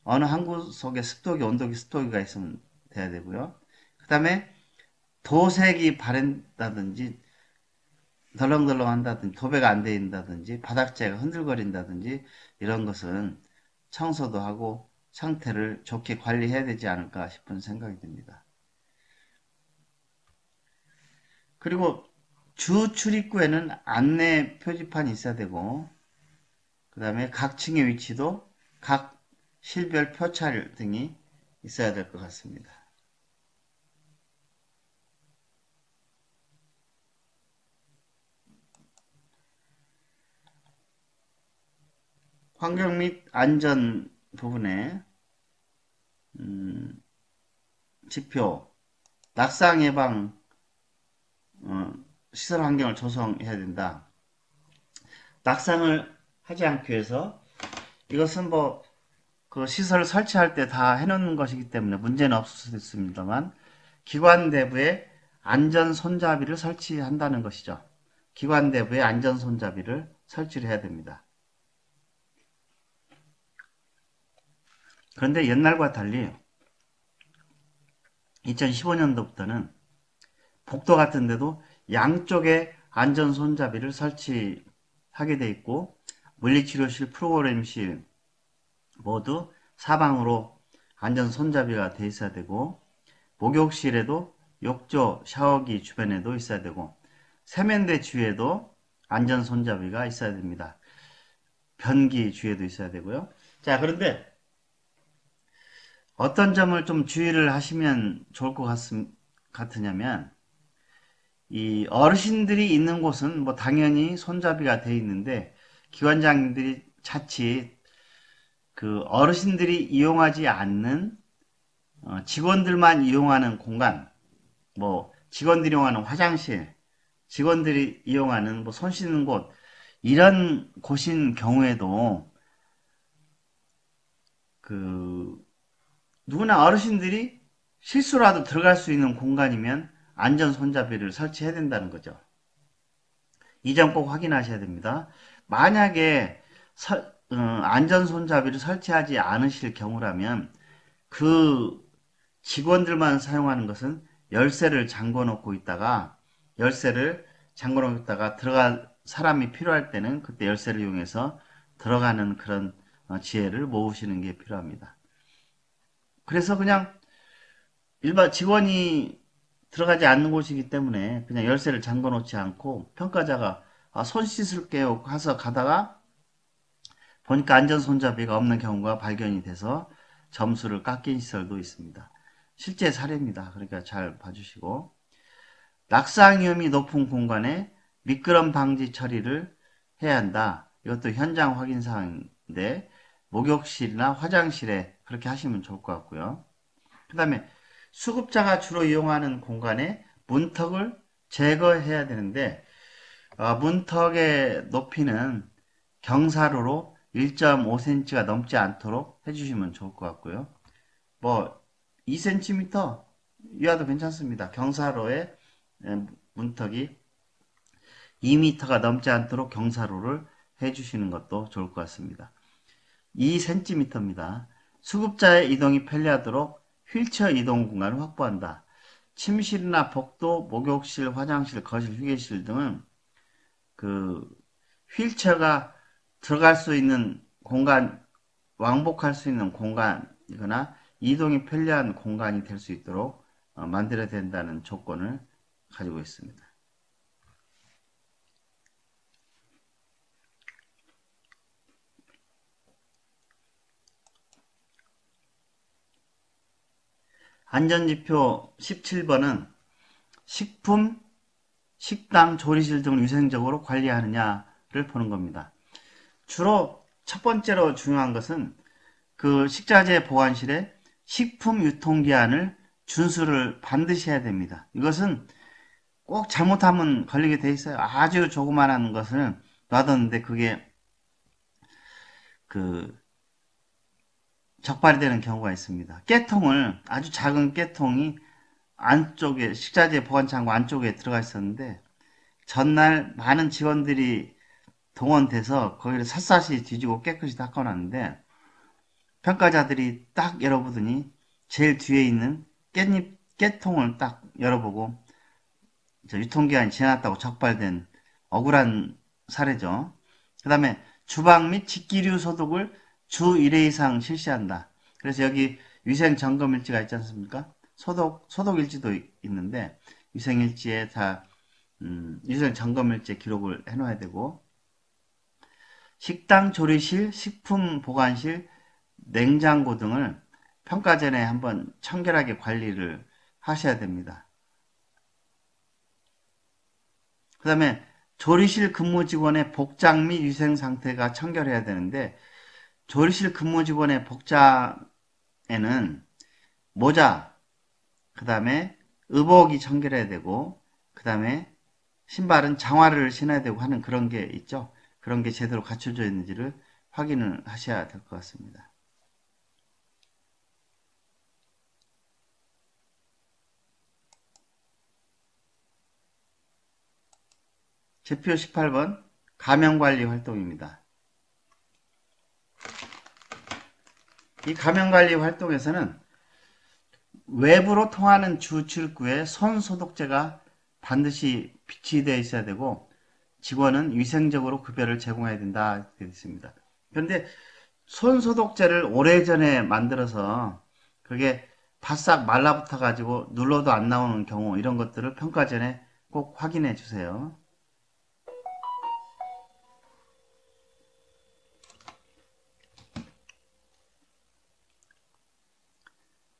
어느 한 구석에 습도기, 온도기, 습도기가 있으면 돼야 되고요. 그다음에 도색이 바른다든지 덜렁덜렁 한다든지 도배가 안 된다든지 바닥재가 흔들거린다든지 이런 것은 청소도 하고 상태를 좋게 관리해야 되지 않을까 싶은 생각이 듭니다. 그리고 주 출입구에는 안내 표지판이 있어야 되고 그 다음에 각 층의 위치도 각 실별 표찰 등이 있어야 될 것 같습니다. 환경 및 안전 부분에 지표, 낙상 예방 시설 환경을 조성해야 된다. 낙상을 하지 않기 위해서 이것은 뭐 그 시설을 설치할 때 다 해놓는 것이기 때문에 문제는 없을 수도 있습니다만 기관 내부에 안전 손잡이를 설치한다는 것이죠. 기관 내부에 안전 손잡이를 설치를 해야 됩니다. 그런데 옛날과 달리 2015년도부터는 복도 같은 데도 양쪽에 안전 손잡이를 설치하게 돼 있고 물리치료실, 프로그램실 모두 사방으로 안전 손잡이가 돼 있어야 되고 목욕실에도 욕조, 샤워기 주변에도 있어야 되고 세면대 주위에도 안전 손잡이가 있어야 됩니다. 변기 주위에도 있어야 되고요. 자, 그런데 어떤 점을 좀 주의를 하시면 좋을 것 같으냐면 이 어르신들이 있는 곳은 뭐 당연히 손잡이가 돼 있는데 기관장님들이 자칫 그 어르신들이 이용하지 않는 직원들만 이용하는 공간, 뭐 직원들이 이용하는 화장실, 직원들이 이용하는 뭐 손 씻는 곳 이런 곳인 경우에도 그 누구나 어르신들이 실수라도 들어갈 수 있는 공간이면 안전 손잡이를 설치해야 된다는 거죠. 이 점 꼭 확인하셔야 됩니다. 만약에 안전 손잡이를 설치하지 않으실 경우라면 그 직원들만 사용하는 것은 열쇠를 잠궈 놓고 있다가 들어갈 사람이 필요할 때는 그때 열쇠를 이용해서 들어가는 그런 지혜를 모으시는 게 필요합니다. 그래서 그냥 일반 직원이 들어가지 않는 곳이기 때문에 그냥 열쇠를 잠궈 놓지 않고 평가자가 손 씻을게요 가서 가다가 보니까 안전 손잡이가 없는 경우가 발견이 돼서 점수를 깎인 시설도 있습니다. 실제 사례입니다. 그러니까 잘 봐주시고 낙상 위험이 높은 공간에 미끄럼 방지 처리를 해야 한다. 이것도 현장 확인 사항인데 목욕실이나 화장실에 그렇게 하시면 좋을 것 같고요. 그 다음에 수급자가 주로 이용하는 공간에 문턱을 제거해야 되는데 문턱의 높이는 경사로로 1.5cm가 넘지 않도록 해주시면 좋을 것 같고요. 뭐 2cm 이하도 괜찮습니다. 경사로의 문턱이 2m가 넘지 않도록 경사로를 해주시는 것도 좋을 것 같습니다. 2cm입니다. 수급자의 이동이 편리하도록 휠체어 이동 공간을 확보한다. 침실이나 복도, 목욕실, 화장실, 거실, 휴게실 등은 그 휠체어가 들어갈 수 있는 공간, 왕복할 수 있는 공간이거나 이동이 편리한 공간이 될 수 있도록 만들어야 된다는 조건을 가지고 있습니다. 안전지표 17번은 식품, 식당, 조리실 등을 위생적으로 관리하느냐를 보는 겁니다. 주로 첫 번째로 중요한 것은 그 식자재 보관실에 식품 유통기한을 준수를 반드시 해야 됩니다. 이것은 꼭 잘못하면 걸리게 돼 있어요. 아주 조그만한 것을 놔뒀는데 그게 그 적발이 되는 경우가 있습니다. 깨통을 아주 작은 깨통이 안쪽에 식자재 보관창고 안쪽에 들어가 있었는데 전날 많은 직원들이 동원돼서 거기를 샅샅이 뒤지고 깨끗이 닦아놨는데 평가자들이 딱 열어보더니 제일 뒤에 있는 깨통을 딱 열어보고 유통기한이 지났다고 적발된 억울한 사례죠. 그 다음에 주방 및 직기류 소독을 주 1회 이상 실시한다. 그래서 여기 위생 점검 일지가 있지 않습니까? 소독 일지도 있는데 위생 일지에 다 위생 점검 일지에 기록을 해놔야 되고 식당 조리실, 식품 보관실, 냉장고 등을 평가 전에 한번 청결하게 관리를 하셔야 됩니다. 그 다음에 조리실 근무 직원의 복장 및 위생 상태가 청결해야 되는데 조리실 근무 직원의 복장에는 모자, 그 다음에 의복이 청결해야 되고 그 다음에 신발은 장화를 신어야 되고 하는 그런 게 있죠. 그런 게 제대로 갖춰져 있는지를 확인을 하셔야 될 것 같습니다. 제표 18번 가명관리 활동입니다. 이 가명관리 활동에서는 외부로 통하는 주 출입구에 손 소독제가 반드시 비치되어 있어야 되고 직원은 위생적으로 급여를 제공해야 된다 이렇게 되어 있습니다. 그런데 손 소독제를 오래전에 만들어서 그게 바싹 말라붙어 가지고 눌러도 안 나오는 경우 이런 것들을 평가 전에 꼭 확인해 주세요.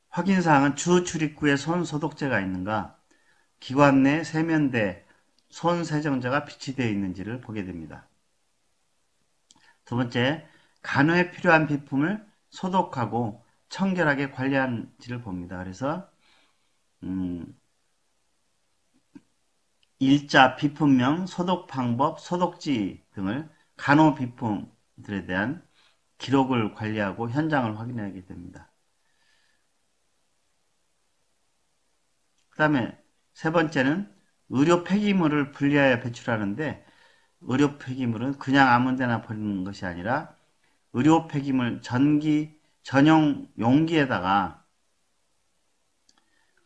확인사항은 주 출입구에 손 소독제가 있는가, 기관 내 세면대, 손 세정제가 비치되어 있는지를 보게 됩니다. 두 번째, 간호에 필요한 비품을 소독하고 청결하게 관리하는지를 봅니다. 그래서 일자, 비품명, 소독 방법, 소독지 등을 간호 비품들에 대한 기록을 관리하고 현장을 확인하게 됩니다. 그 다음에 세 번째는 의료 폐기물을 분리하여 배출하는데 의료 폐기물은 그냥 아무 데나 버리는 것이 아니라 의료 폐기물 전용 용기에다가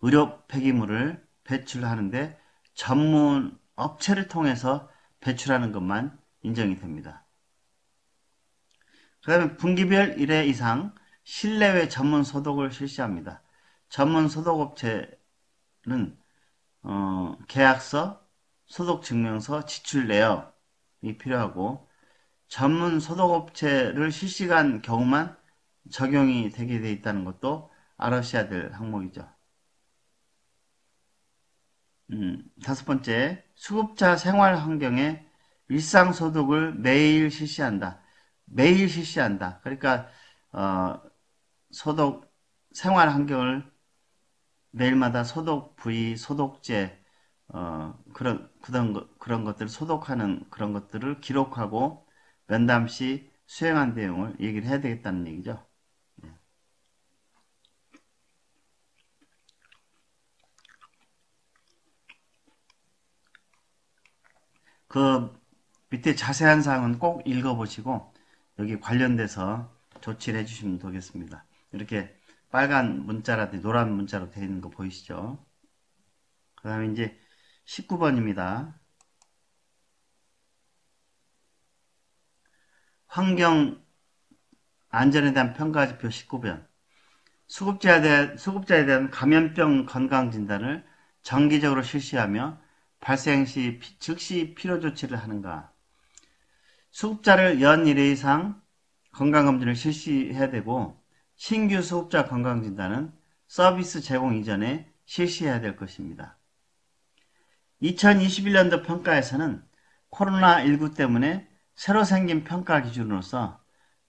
의료 폐기물을 배출하는데 전문 업체를 통해서 배출하는 것만 인정이 됩니다. 그 다음에 분기별 1회 이상 실내외 전문 소독을 실시합니다. 전문 소독업체는 계약서, 소독증명서, 지출 내역이 필요하고 전문 소독업체를 실시간 경우만 적용이 되게 돼 있다는 것도 알아셔야 될 항목이죠. 다섯 번째, 수급자 생활 환경에 일상 소독을 매일 실시한다. 매일 실시한다. 그러니까 소독 생활 환경을 매일마다 소독 부위, 소독제 그런 것들을 소독하는 그런 것들을 기록하고 면담 시 수행한 내용을 얘기를 해야 되겠다는 얘기죠. 그 밑에 자세한 사항은 꼭 읽어보시고 여기 관련돼서 조치를 해주시면 되겠습니다. 이렇게 빨간 문자라든지 노란 문자로 되어 있는 거 보이시죠? 그 다음에 이제 19번입니다. 환경 안전에 대한 평가지표 19번. 수급자에 대한 감염병 건강진단을 정기적으로 실시하며 발생 시 즉시 필요조치를 하는가. 수급자를 연 1회 이상 건강검진을 실시해야 되고 신규 수급자 건강진단은 서비스 제공 이전에 실시해야 될 것입니다. 2021년도 평가에서는 코로나19 때문에 새로 생긴 평가 기준으로서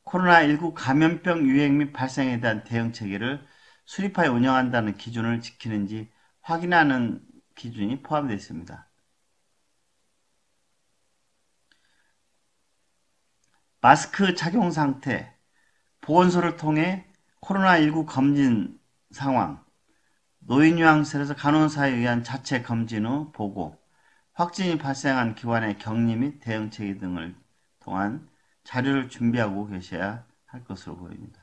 코로나19 감염병 유행 및 발생에 대한 대응 체계를 수립하여 운영한다는 기준을 지키는지 확인하는 기준이 포함되어 있습니다. 마스크 착용 상태, 보건소를 통해 코로나19 검진 상황, 노인요양실에서 간호사에 의한 자체 검진 후 보고, 확진이 발생한 기관의 격리 및 대응 체계 등을 통한 자료를 준비하고 계셔야 할 것으로 보입니다.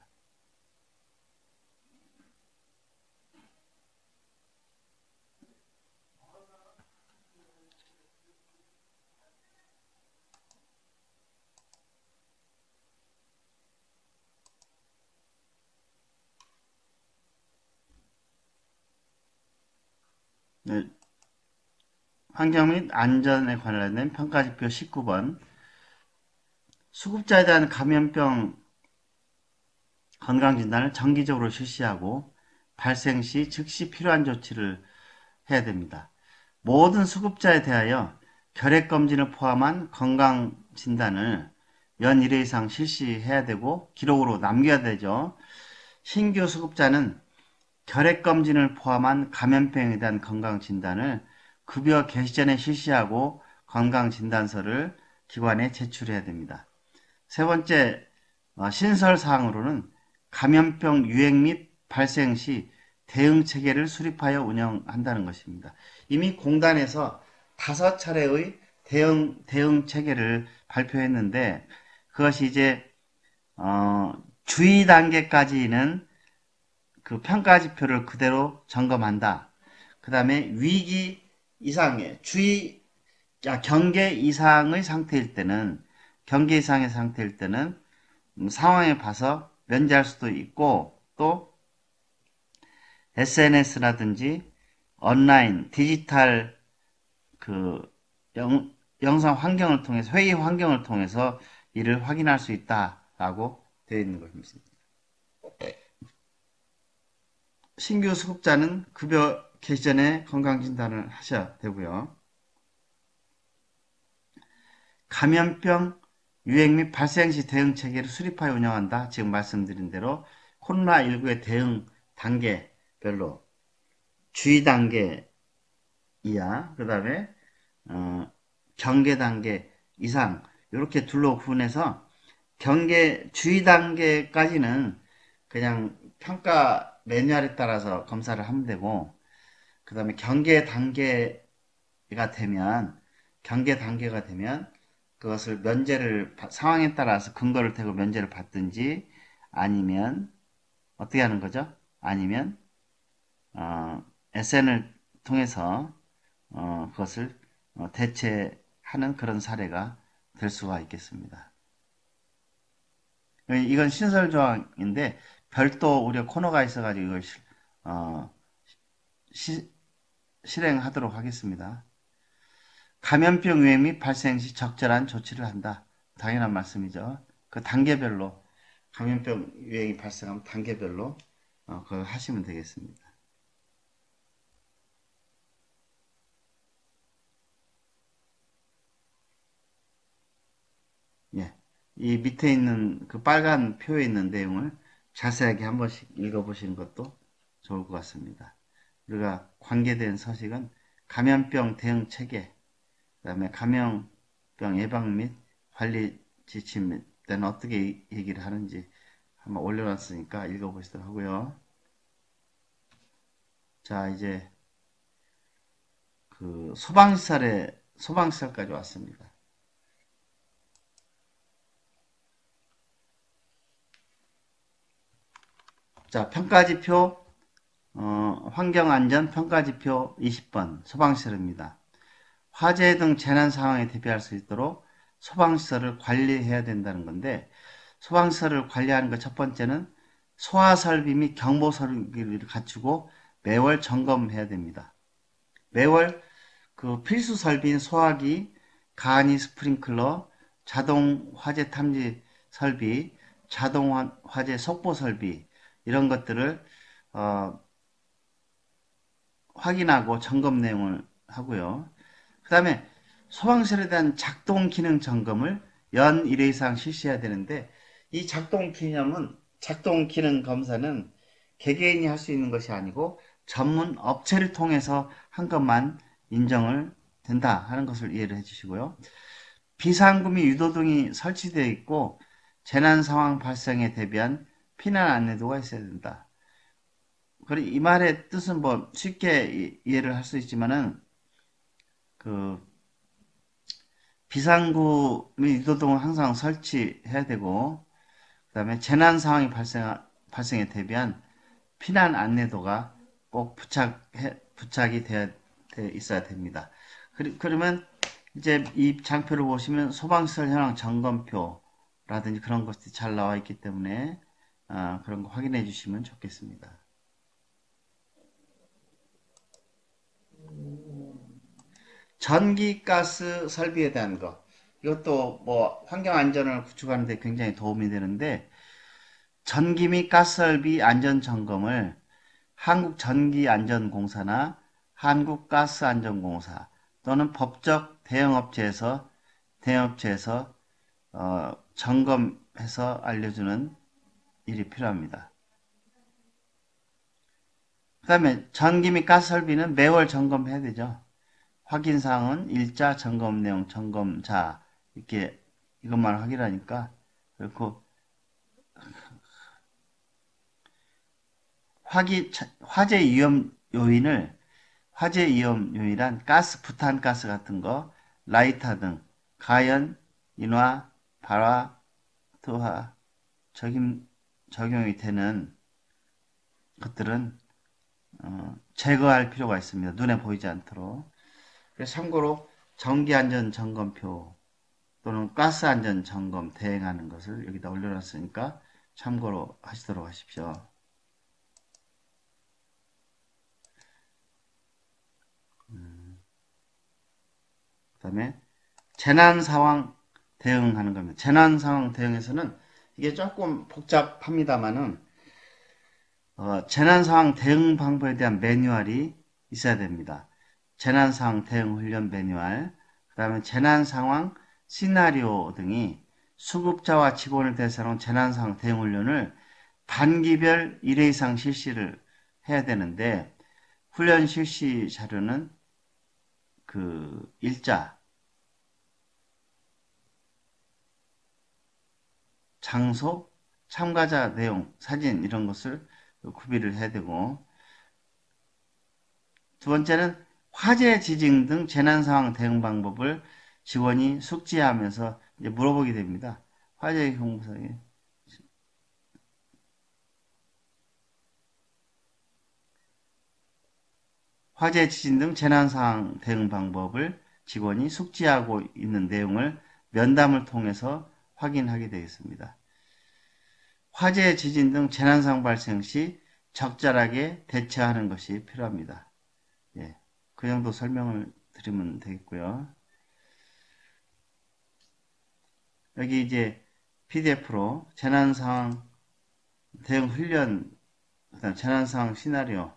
네, 환경 및 안전에 관련된 평가지표 19번 수급자에 대한 감염병 건강진단을 정기적으로 실시하고 발생 시 즉시 필요한 조치를 해야 됩니다. 모든 수급자에 대하여 결핵검진을 포함한 건강진단을 연 1회 이상 실시해야 되고 기록으로 남겨야 되죠. 신규 수급자는 결핵검진을 포함한 감염병에 대한 건강진단을 급여 개시 전에 실시하고 건강진단서를 기관에 제출해야 됩니다. 세 번째, 신설사항으로는 감염병 유행 및 발생 시 대응 체계를 수립하여 운영한다는 것입니다. 이미 공단에서 5차례의 대응 체계를 발표했는데 그것이 이제 주의 단계까지는 그 평가 지표를 그대로 점검한다. 그 다음에 위기 이상의 경계 이상의 상태일 때는 상황에 봐서 면제할 수도 있고 또 SNS라든지 온라인 디지털 그 영상 환경을 통해서 회의 환경을 통해서 이를 확인할 수 있다라고 되어 있는 것입니다. 신규 수급자는 급여 개시 전에 건강진단을 하셔야 되고요. 감염병 유행 및 발생 시 대응 체계를 수립하여 운영한다. 지금 말씀드린 대로 코로나19의 대응 단계별로 주의 단계 이하, 그 다음에 경계 단계 이상 이렇게 둘로 구분해서 주의 단계까지는 그냥 평가 매뉴얼에 따라서 검사를 하면 되고 그 다음에 경계 단계가 되면 그것을 상황에 따라서 근거를 대고 면제를 받든지 아니면 어떻게 하는 거죠? 아니면 SN을 통해서 그것을 대체하는 그런 사례가 될 수가 있겠습니다. 이건 신설조항인데 별도 우리가 코너가 있어가지고 이걸 실행하도록 하겠습니다. 감염병 유행 및 발생 시 적절한 조치를 한다. 당연한 말씀이죠. 그 단계별로 감염병 유행이 발생하면 단계별로 그걸 하시면 되겠습니다. 예. 이 밑에 있는 그 빨간 표에 있는 내용을 자세하게 한 번씩 읽어보시는 것도 좋을 것 같습니다. 우리가 관계된 서식은 감염병 대응 체계, 그 다음에 감염병 예방 및 관리 지침 때는 어떻게 얘기를 하는지 한번 올려놨으니까 읽어보시도록 하고요. 자, 이제 그 소방시설까지 왔습니다. 자, 평가지표 환경안전 평가지표 20번 소방시설입니다. 화재 등 재난 상황에 대비할 수 있도록 소방시설을 관리해야 된다는 건데 소방시설을 관리하는 것 첫 번째는 소화설비 및 경보설비를 갖추고 매월 점검해야 됩니다. 매월 그 필수 설비인 소화기, 간이 스프링클러, 자동 화재 탐지 설비, 자동 화재 속보 설비 이런 것들을 확인하고 점검 내용을 하고요. 그 다음에 소방시설에 대한 작동 기능 점검을 연 1회 이상 실시해야 되는데 이 작동 기능 검사는 개개인이 할 수 있는 것이 아니고 전문 업체를 통해서 한 것만 인정을 된다 하는 것을 이해를 해주시고요. 비상구미 유도등이 설치되어 있고 재난 상황 발생에 대비한 피난 안내도가 있어야 된다. 그리고 이 말의 뜻은 뭐 쉽게 이해를 할 수 있지만은 그 비상구 및 유도등을 항상 설치해야 되고 그다음에 재난 상황이 발생에 대비한 피난 안내도가 꼭 부착이 되어 있어야 됩니다. 그러면 이제 이 장표를 보시면 소방시설 현황 점검표라든지 그런 것들이 잘 나와 있기 때문에 그런 거 확인해 주시면 좋겠습니다. 전기, 가스 설비에 대한 거. 이것도 뭐 환경 안전을 구축하는 데 굉장히 도움이 되는데 전기 및 가스 설비 안전 점검을 한국전기안전공사나 한국가스안전공사 또는 법적 대형업체에서 점검해서 알려주는 일이 필요합니다. 그 다음에 전기 및 가스 설비는 매월 점검해야 되죠. 확인사항은 일자, 점검 내용, 점검자 이렇게 이것만 확인하니까 그렇고 화재 위험 요인을 화재 위험 요인이란 가스, 부탄가스 같은 거, 라이터 등 가연, 인화, 발화, 투하 적용이 되는 것들은 제거할 필요가 있습니다. 눈에 보이지 않도록. 그래서 참고로 전기안전점검표 또는 가스안전점검 대행하는 것을 여기다 올려놨으니까 참고로 하시도록 하십시오. 그 다음에 재난상황 대응하는 겁니다. 재난상황 대응에서는 이게 조금 복잡합니다만은 재난상황 대응 방법에 대한 매뉴얼이 있어야 됩니다. 재난상황 대응 훈련 매뉴얼, 그 다음에 재난상황 시나리오 등이 수급자와 직원을 대상으로 재난상황 대응 훈련을 단기별 1회 이상 실시를 해야 되는데 훈련 실시 자료는 그 일자, 장소, 참가자 내용, 사진 이런 것을 구비를 해야 되고 두 번째는 화재, 지진 등 재난상황 대응 방법을 직원이 숙지하면서 이제 물어보게 됩니다. 화재 경보상에 화재, 지진 등 재난상황 대응 방법을 직원이 숙지하고 있는 내용을 면담을 통해서 확인하게 되겠습니다. 화재, 지진 등 재난상황 발생 시 적절하게 대처하는 것이 필요합니다. 예, 그 정도 설명을 드리면 되겠고요. 여기 이제 PDF로 재난상황 대응 훈련, 그다음 재난상황 시나리오를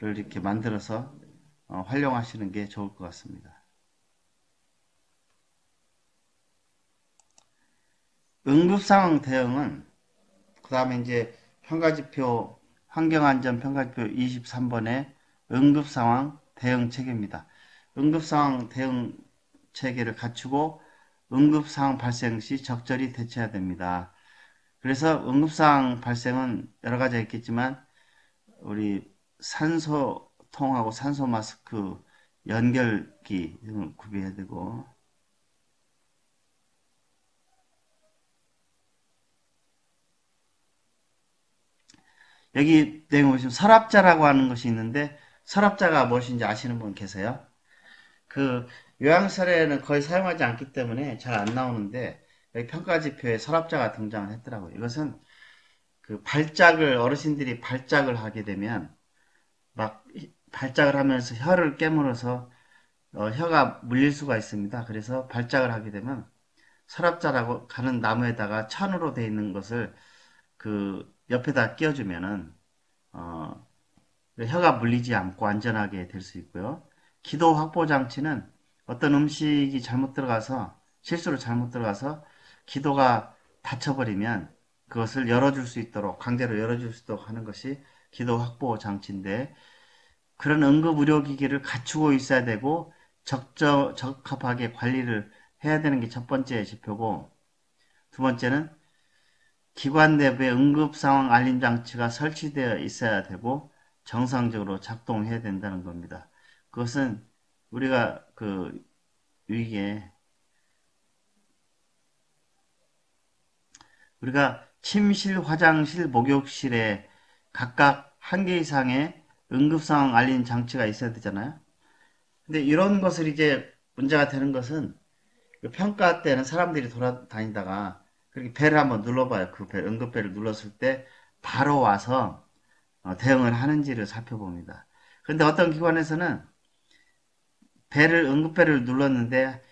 이렇게 만들어서 활용하시는 게 좋을 것 같습니다. 응급상황 대응은 그 다음에 이제 평가지표 환경안전 평가지표 23번의 응급상황 대응 체계입니다. 응급상황 대응 체계를 갖추고 응급상황 발생 시 적절히 대처해야 됩니다. 그래서 응급상황 발생은 여러 가지가 있겠지만 우리 산소통하고 산소 마스크 연결기 등을 구비해야 되고 여기 내용 보시면 서랍자라고 하는 것이 있는데 서랍자가 무엇인지 아시는 분 계세요? 그 요양설에는 거의 사용하지 않기 때문에 잘 안 나오는데 여기 평가지표에 서랍자가 등장을 했더라고요. 이것은 그 어르신들이 발작을 하게 되면 막 발작을 하면서 혀를 깨물어서 혀가 물릴 수가 있습니다. 그래서 발작을 하게 되면 서랍자라고 가는 나무에다가 천으로 되어 있는 것을 그 옆에다 끼워주면은 혀가 물리지 않고 안전하게 될 수 있고요. 기도 확보 장치는 어떤 음식이 잘못 들어가서 실수로 잘못 들어가서 기도가 닫혀버리면 그것을 열어줄 수 있도록, 강제로 열어줄 수 있도록 하는 것이 기도 확보 장치인데, 그런 응급의료기기를 갖추고 있어야 되고 적합하게 관리를 해야 되는 게 첫 번째 지표고, 두 번째는 기관 내부에 응급상황 알림 장치가 설치되어 있어야 되고 정상적으로 작동해야 된다는 겁니다. 그것은 우리가 그 위기에 우리가 침실, 화장실, 목욕실에 각각 한 개 이상의 응급상황 알림 장치가 있어야 되잖아요. 근데 이런 것을 이제 문제가 되는 것은 그 평가 때는 사람들이 돌아다니다가 그렇게 벨을 한번 눌러봐요. 그 벨, 응급벨을 눌렀을 때 바로 와서 대응을 하는지를 살펴봅니다. 그런데 어떤 기관에서는 응급벨을 눌렀는데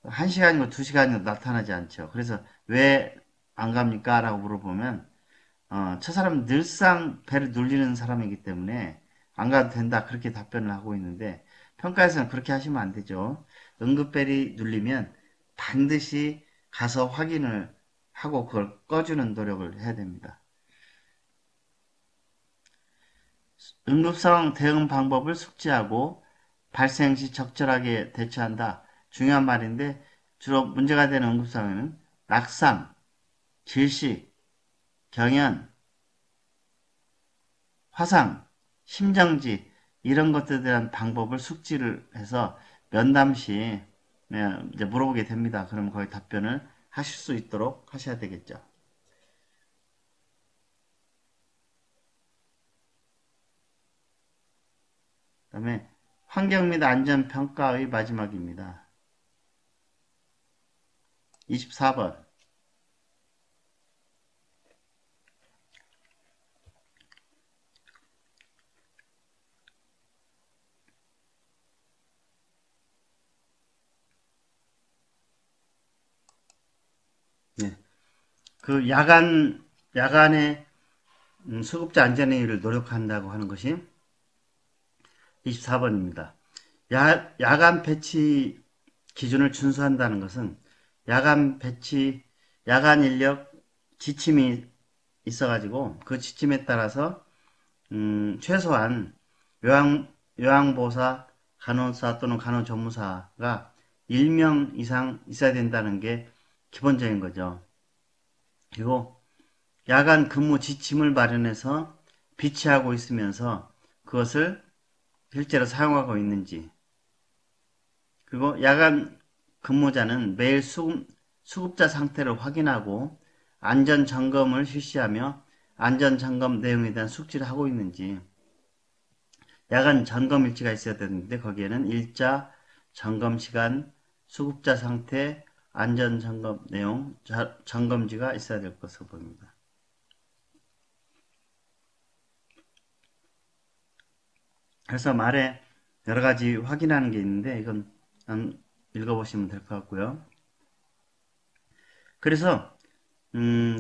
1시간이고 2시간이고 나타나지 않죠. 그래서 왜 안 갑니까? 라고 물어보면 저 사람은 늘상 벨을 눌리는 사람이기 때문에 안 가도 된다. 그렇게 답변을 하고 있는데 평가에서는 그렇게 하시면 안 되죠. 응급벨이 눌리면 반드시 가서 확인을 하고 그걸 꺼주는 노력을 해야 됩니다. 응급상황 대응 방법을 숙지하고 발생 시 적절하게 대처한다. 중요한 말인데 주로 문제가 되는 응급상황에는 낙상, 질식, 경연, 화상, 심정지 이런 것들에 대한 방법을 숙지를 해서 면담 시 이제 물어보게 됩니다. 그럼 거기 답변을 하실 수 있도록 하셔야 되겠죠. 그 다음에 환경 및 안전 평가의 마지막입니다. 24번. 네. 그 야간에 수급자 안전행위를 노력한다고 하는 것이 24번입니다. 야간 배치 기준을 준수한다는 것은 야간 배치, 야간 인력 지침이 있어가지고 그 지침에 따라서 최소한 요양보호사, 간호사 또는 간호조무사가 1명 이상 있어야 된다는 게 기본적인 거죠. 그리고 야간 근무 지침을 마련해서 비치하고 있으면서 그것을 실제로 사용하고 있는지, 그리고 야간 근무자는 매일 수급자 상태를 확인하고 안전점검을 실시하며 안전점검 내용에 대한 숙지를 하고 있는지, 야간 점검 일지가 있어야 되는데 거기에는 일자, 점검 시간, 수급자 상태, 안전점검 내용, 점검지가 있어야 될 것으로 보입니다. 그래서 말에 여러 가지 확인하는 게 있는데 이건 읽어보시면 될 것 같고요. 그래서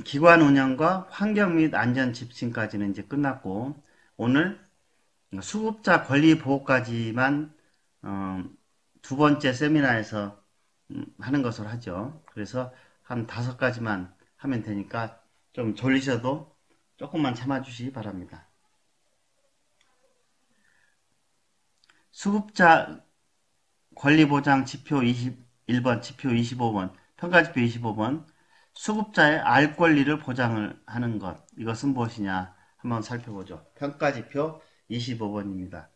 기관 운영과 환경 및 안전 집행까지는 이제 끝났고, 오늘 수급자 권리 보호까지만 두 번째 세미나에서 하는 것으로 하죠. 그래서 한 5가지만 하면 되니까 좀 졸리셔도 조금만 참아주시기 바랍니다. 수급자 권리보장 지표 21번, 지표 25번, 평가지표 25번, 수급자의 알 권리를 보장을 하는 것. 이것은 무엇이냐 한번 살펴보죠. 평가지표 25번입니다.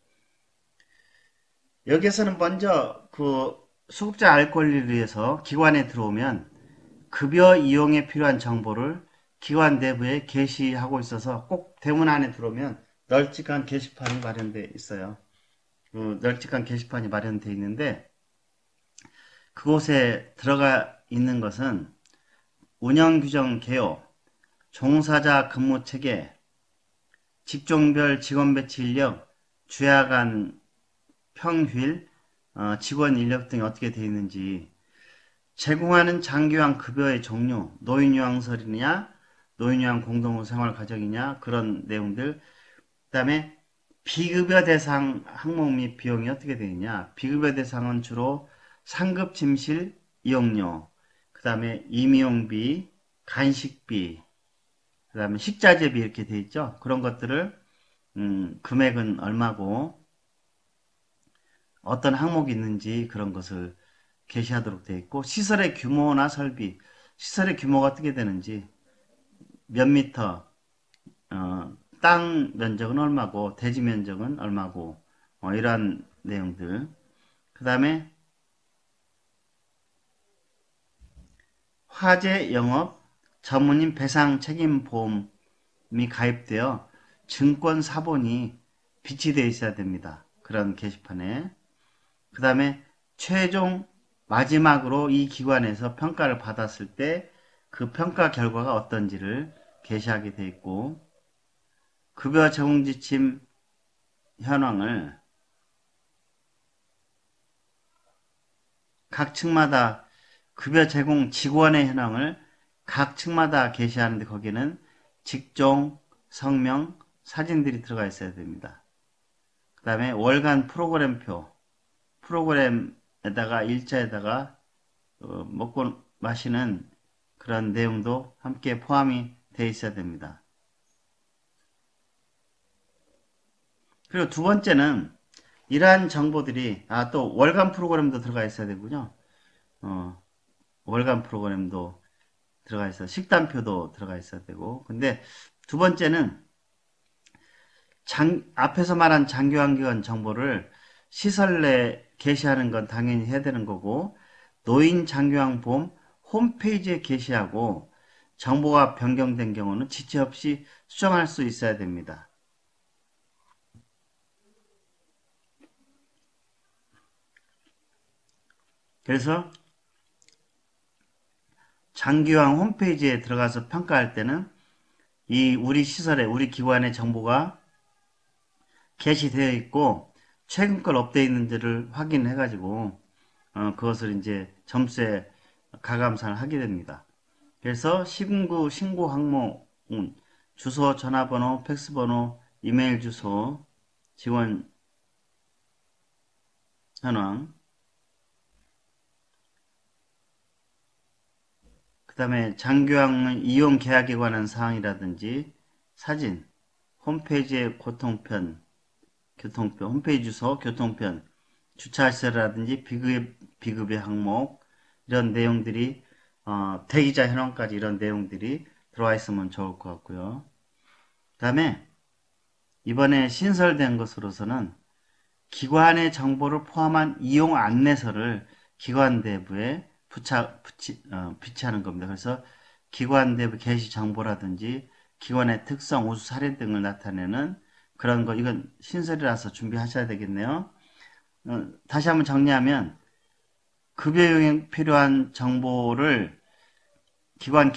여기에서는 먼저 그 수급자 알 권리를 위해서 기관에 들어오면 급여 이용에 필요한 정보를 기관 내부에 게시하고 있어서 꼭 대문 안에 들어오면 널찍한 게시판이 마련되어 있어요. 널찍한 게시판이 마련되어 있는데 그곳에 들어가 있는 것은 운영규정 개요, 종사자 근무 체계, 직종별 직원 배치 인력, 주야간 평휴일, 직원 인력 등이 어떻게 되어 있는지, 제공하는 장기요양 급여의 종류, 노인요양설이냐, 노인요양 공동으로 생활가정이냐, 그런 내용들. 그 다음에 비급여 대상 항목 및 비용이 어떻게 되느냐. 비급여 대상은 주로 상급 침실 이용료, 그 그 다음에 임용비, 간식비, 그 다음에 식자재비 이렇게 돼 있죠. 그런 것들을 금액은 얼마고 어떤 항목이 있는지 그런 것을 게시하도록 되어 있고, 시설의 규모나 설비, 시설의 규모가 어떻게 되는지, 몇 미터, 땅 면적은 얼마고 대지 면적은 얼마고 이러한 내용들. 그 다음에 화재 영업 전문인 배상 책임 보험이 가입되어 증권 사본이 비치되어 있어야 됩니다. 그런 게시판에. 그 다음에 최종 마지막으로 이 기관에서 평가를 받았을 때 그 평가 결과가 어떤지를 게시하게 되어 있고, 급여 제공 지침 현황을 각 층마다 급여 제공 직원의 현황을 각 층마다 게시하는데, 거기는 직종, 성명, 사진들이 들어가 있어야 됩니다. 그 다음에 월간 프로그램표, 프로그램에다가 일자에다가 먹고 마시는 그런 내용도 함께 포함이 되어 있어야 됩니다. 그리고 두 번째는 이러한 정보들이 또 월간 프로그램도 들어가 있어야 되군요. 월간 프로그램도 들어가 있어, 식단표도 들어가 있어야 되고. 근데 두 번째는 앞에서 말한 장기환기관 정보를 시설 내 게시하는 건 당연히 해야 되는 거고, 노인 장기환보험 홈페이지에 게시하고 정보가 변경된 경우는 지체 없이 수정할 수 있어야 됩니다. 그래서 장기환 홈페이지에 들어가서 평가할 때는 이 우리 시설에, 우리 기관의 정보가 게시되어 있고 최근 걸 업데이트 있는지를 확인해 가지고 그것을 이제 점수에 가감상을 하게 됩니다. 그래서 신고 항목은 주소, 전화번호, 팩스번호, 이메일 주소, 직원 현황, 그 다음에 장교양 이용 계약에 관한 사항이라든지 사진, 홈페이지의 교통편, 홈페이지 주소, 교통편, 주차시설이라든지 비급의 항목, 이런 내용들이 대기자 현황까지 이런 내용들이 들어와 있으면 좋을 것 같고요. 그 다음에 이번에 신설된 것으로서는 기관의 정보를 포함한 이용 안내서를 기관 내부에 비치하는 겁니다. 그래서 기관 내부 게시 정보라든지 기관의 특성, 우수 사례 등을 나타내는 그런 거, 이건 신설이라서 준비하셔야 되겠네요. 다시 한번 정리하면 급여용에 필요한 정보를 기관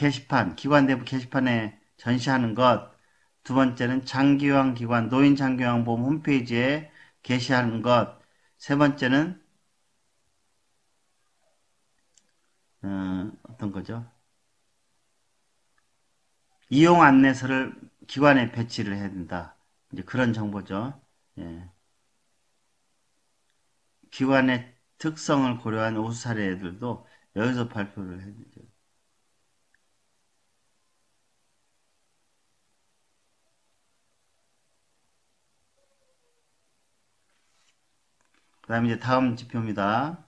내부 게시판에 전시하는 것, 두 번째는 장기요양 기관, 노인 장기요양보험 홈페이지에 게시하는 것, 세 번째는 어떤 거죠? 이용 안내서를 기관에 배치를 해야 된다. 이제 그런 정보죠. 예. 기관의 특성을 고려한 우수 사례들도 여기서 발표를 해야 되죠. 그 다음에 이제 다음 지표입니다.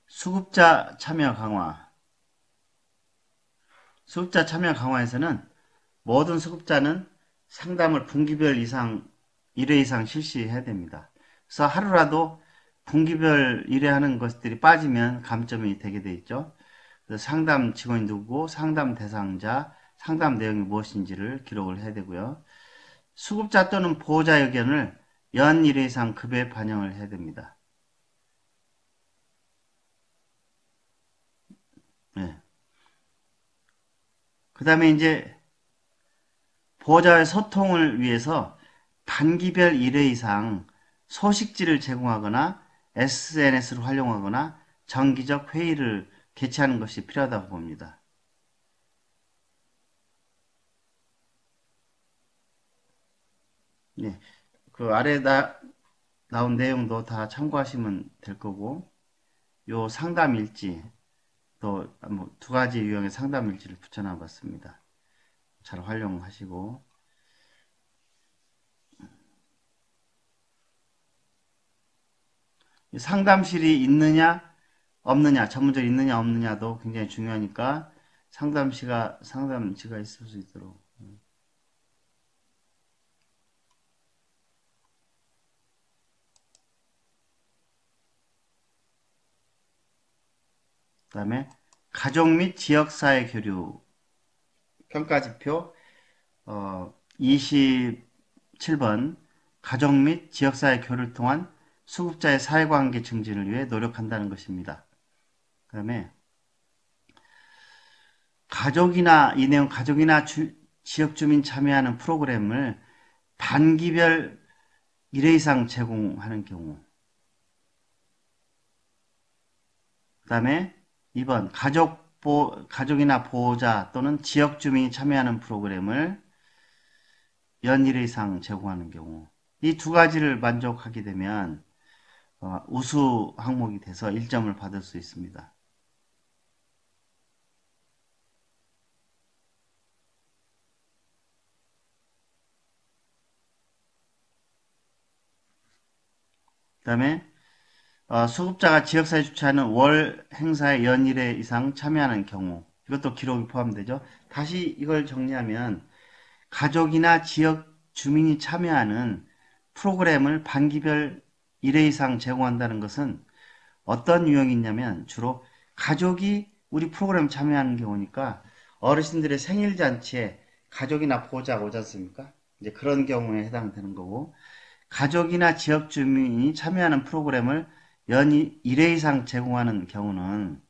수급자 참여 강화. 수급자 참여 강화에서는 모든 수급자는 상담을 분기별 이상 1회 이상 실시해야 됩니다. 그래서 하루라도 분기별 1회 하는 것들이 빠지면 감점이 되게 돼 있죠. 그래서 상담 직원이 누구고 상담 대상자, 상담 내용이 무엇인지를 기록을 해야 되고요. 수급자 또는 보호자 의견을 연 1회 이상 급여에 반영을 해야 됩니다. 네. 그 다음에 이제 보호자의 소통을 위해서 단기별 1회 이상 소식지를 제공하거나 SNS를 활용하거나 정기적 회의를 개최하는 것이 필요하다고 봅니다. 네, 그 아래 나온 내용도 다 참고하시면 될 거고, 요 상담 일지, 또 뭐 두 가지 유형의 상담 일지를 붙여놔 봤습니다. 잘 활용하시고. 상담실이 있느냐 없느냐, 전문적으로 있느냐 없느냐도 굉장히 중요하니까 상담지가 있을 수 있도록. 그 다음에 가족 및 지역사회 교류 평가지표 27번 가족 및 지역사회 교류를 통한 수급자의 사회관계 증진을 위해 노력한다는 것입니다. 그 다음에 이 내용 가족이나 지역주민 참여하는 프로그램을 단기별 1회 이상 제공하는 경우. 그 다음에 2번 가족이나 보호자 또는 지역주민이 참여하는 프로그램을 연 1회 이상 제공하는 경우. 이 두 가지를 만족하게 되면 우수 항목이 돼서 1점을 받을 수 있습니다. 그 다음에 수급자가 지역사회 주최하는 월 행사에 연 1회 이상 참여하는 경우. 이것도 기록이 포함되죠. 다시 이걸 정리하면 가족이나 지역 주민이 참여하는 프로그램을 반기별 1회 이상 제공한다는 것은 어떤 유형이 있냐면 주로 가족이 우리 프로그램 참여하는 경우니까 어르신들의 생일잔치에 가족이나 보호자가 오지 않습니까? 이제 그런 경우에 해당되는 거고, 가족이나 지역 주민이 참여하는 프로그램을 연 1회 이상 제공하는 경우는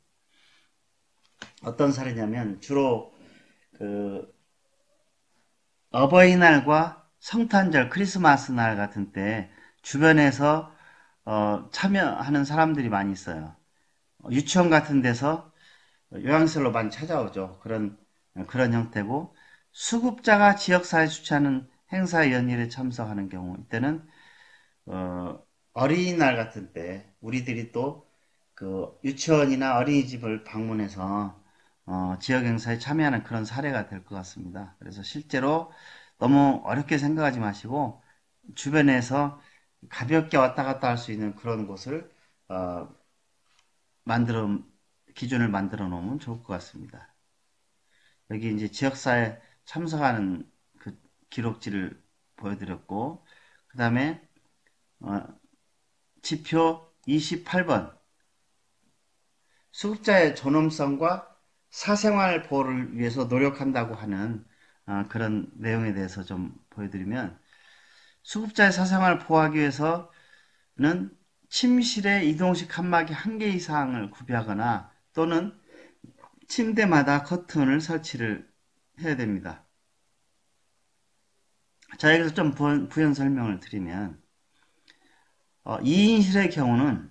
어떤 사례냐면 주로 어버이날과 성탄절, 크리스마스 날 같은 때 주변에서 참여하는 사람들이 많이 있어요. 유치원 같은 데서 요양시설로 많이 찾아오죠. 그런 형태고, 수급자가 지역사회 주최하는 행사 연일에 참석하는 경우, 이때는 어린이날 같은 때 우리들이 또 유치원이나 어린이집을 방문해서 지역 행사에 참여하는 그런 사례가 될 것 같습니다. 그래서 실제로 너무 어렵게 생각하지 마시고 주변에서 가볍게 왔다 갔다 할 수 있는 그런 곳을 기준을 만들어 놓으면 좋을 것 같습니다. 여기 이제 지역사회 참석하는 그 기록지를 보여드렸고, 그 다음에 지표 28번 수급자의 존엄성과 사생활 보호를 위해서 노력한다고 하는 그런 내용에 대해서 좀 보여드리면, 수급자의 사생활을 보호하기 위해서는 침실에 이동식 칸막이 1개 이상을 구비하거나 또는 침대마다 커튼을 설치를 해야 됩니다. 자, 여기서 좀 부연 설명을 드리면 2인실의 경우는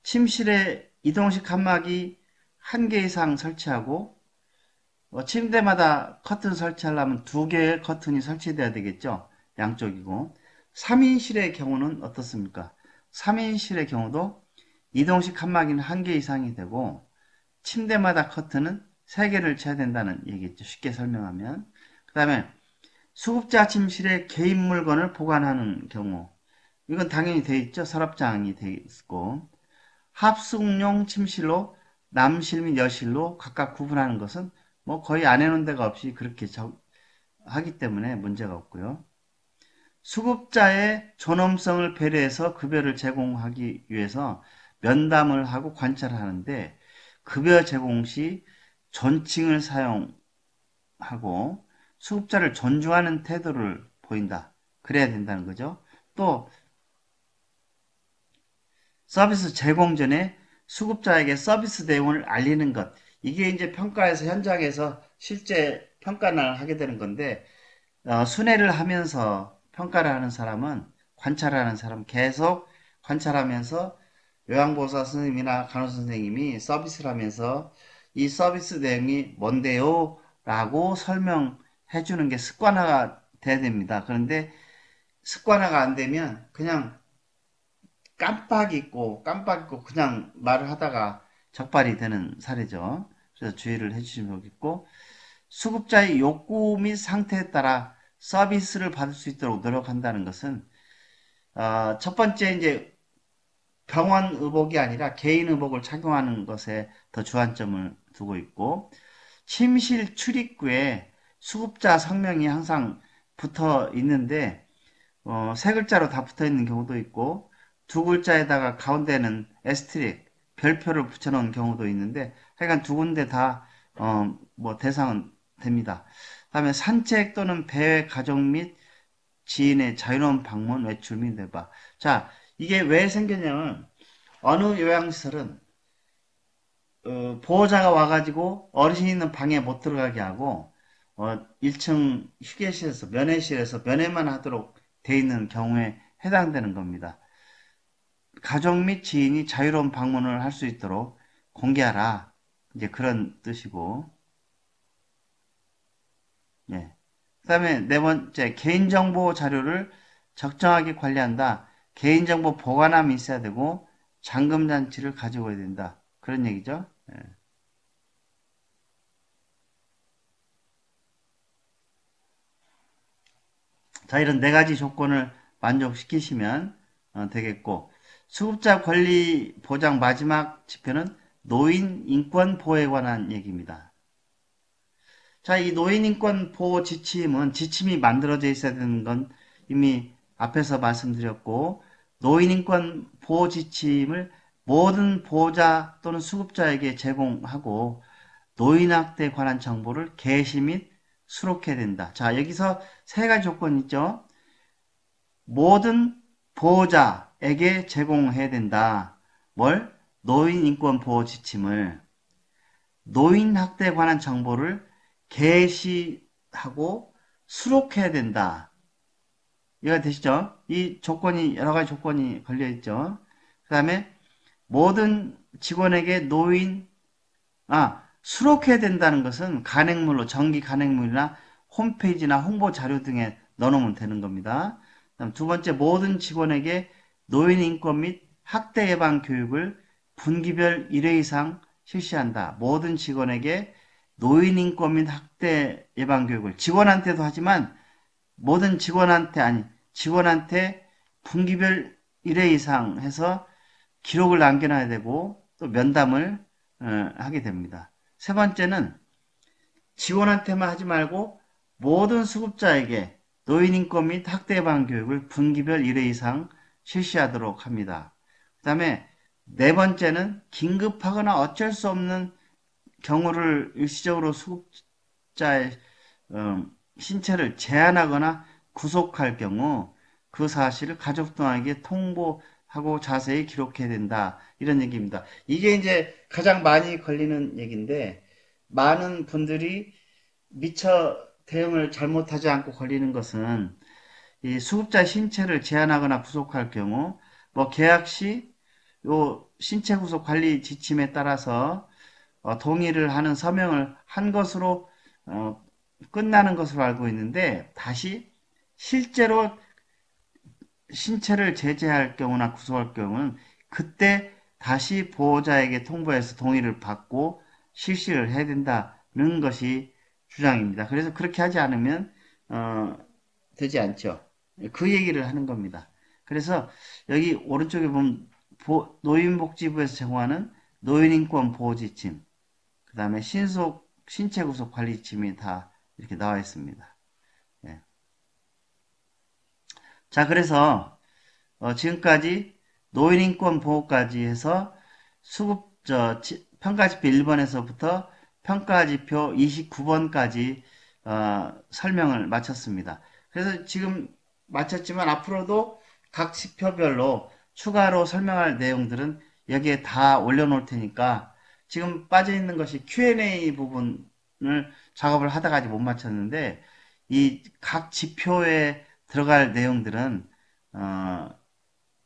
침실에 이동식 칸막이 1개 이상 설치하고 침대마다 커튼 설치하려면 2개의 커튼이 설치돼야 되겠죠. 양쪽이고. 3인실의 경우는 어떻습니까? 3인실의 경우도 이동식 칸막이는 1개 이상이 되고 침대마다 커튼은 3개를 쳐야 된다는 얘기겠죠. 쉽게 설명하면. 그 다음에 수급자 침실에 개인 물건을 보관하는 경우, 이건 당연히 돼 있죠. 서랍장이 돼 있고, 합숙용 침실로 남실 및 여실로 각각 구분하는 것은 뭐 거의 안 해놓은 데가 없이 그렇게 하기 때문에 문제가 없고요. 수급자의 존엄성을 배려해서 급여를 제공하기 위해서 면담을 하고 관찰을 하는데, 급여 제공 시 존칭을 사용하고 수급자를 존중하는 태도를 보인다. 그래야 된다는 거죠. 또 서비스 제공 전에 수급자에게 서비스 내용을 알리는 것. 이게 이제 평가에서 현장에서 실제 평가를 하게 되는 건데, 순회를 하면서 평가를 하는 사람은, 관찰을 하는 사람 계속 관찰하면서 요양보호사 선생님이나 간호사 선생님이 서비스를 하면서 이 서비스 내용이 뭔데요? 라고 설명해 주는 게 습관화가 돼야 됩니다. 그런데 습관화가 안 되면 그냥 깜빡 잊고 그냥 말을 하다가 적발이 되는 사례죠. 그래서 주의를 해주시면 좋겠고, 수급자의 욕구 및 상태에 따라 서비스를 받을 수 있도록 노력한다는 것은 첫 번째 이제 병원 의복이 아니라 개인 의복을 착용하는 것에 더 주안점을 두고 있고, 침실 출입구에 수급자 성명이 항상 붙어 있는데 세 글자로 다 붙어 있는 경우도 있고, 두 글자에다가 가운데는 에스트릭 별표를 붙여놓은 경우도 있는데, 하여간 두 군데 다 뭐 대상은 됩니다. 다음에 산책 또는 배회 가족 및 지인의 자유로운 방문 외출 및 내바. 자, 이게 왜 생겼냐면 어느 요양시설은 보호자가 와가지고 어르신 있는 방에 못 들어가게 하고 1층 휴게실에서 면회실에서 면회만 하도록 돼 있는 경우에 해당되는 겁니다. 가족 및 지인이 자유로운 방문을 할 수 있도록 공개하라. 이제 그런 뜻이고, 예. 그 다음에 네 번째, 개인정보 자료를 적정하게 관리한다. 개인정보 보관함이 있어야 되고, 잠금장치를 가지고 해야 된다. 그런 얘기죠. 예. 자, 이런 네 가지 조건을 만족시키시면 되겠고, 수급자 권리 보장 마지막 지표는 노인 인권 보호에 관한 얘기입니다. 자, 이 노인 인권 보호 지침은 지침이 만들어져 있어야 되는 건 이미 앞에서 말씀드렸고, 노인 인권 보호 지침을 모든 보호자 또는 수급자에게 제공하고 노인학대에 관한 정보를 게시 및 수록해야 된다. 자, 여기서 세 가지 조건이 있죠. 모든 보호자에게 제공해야 된다. 뭘? 노인인권보호 지침을. 노인학대에 관한 정보를 게시하고 수록해야 된다. 이해가 되시죠? 이 조건이, 여러 가지 조건이 걸려있죠. 그 다음에 모든 직원에게 수록해야 된다는 것은 간행물로, 정기 간행물이나 홈페이지나 홍보 자료 등에 넣어놓으면 되는 겁니다. 그다음 두 번째, 모든 직원에게 노인 인권 및 학대 예방 교육을 분기별 1회 이상 실시한다. 모든 직원에게 노인 인권 및 학대 예방 교육을 직원한테도 하지만 모든 직원한테 분기별 1회 이상 해서 기록을 남겨놔야 되고 또 면담을 하게 됩니다. 세 번째는 직원한테만 하지 말고 모든 수급자에게 노인인권 및 학대 예방 교육을 분기별 1회 이상 실시하도록 합니다. 그 다음에 네 번째는 긴급하거나 어쩔 수 없는 경우를 일시적으로 수급자의 신체를 제한하거나 구속할 경우 그 사실을 가족등에게 통보하고 자세히 기록해야 된다. 이런 얘기입니다. 이게 이제 가장 많이 걸리는 얘기인데 많은 분들이 미처 대응을 잘못하지 않고 걸리는 것은 이 수급자 신체를 제한하거나 구속할 경우 뭐 계약 시 요 신체 구속 관리 지침에 따라서 동의를 하는 서명을 한 것으로 끝나는 것으로 알고 있는데 다시 실제로 신체를 제재할 경우나 구속할 경우는 그때 다시 보호자에게 통보해서 동의를 받고 실시를 해야 된다는 것이 주장입니다. 그래서 그렇게 하지 않으면 되지 않죠. 그 얘기를 하는 겁니다. 그래서 여기 오른쪽에 보면 노인복지부에서 제공하는 노인인권 보호지침, 그 다음에 신체구속 관리지침이 다 이렇게 나와 있습니다. 예. 자, 그래서 지금까지 노인인권 보호까지 해서 평가지표 1번에서부터 평가지표 29번까지 설명을 마쳤습니다. 그래서 지금 마쳤지만 앞으로도 각 지표별로 추가로 설명할 내용들은 여기에 다 올려놓을 테니까 지금 빠져있는 것이 Q&A 부분을 작업을 하다가 아직 못 마쳤는데 이 각 지표에 들어갈 내용들은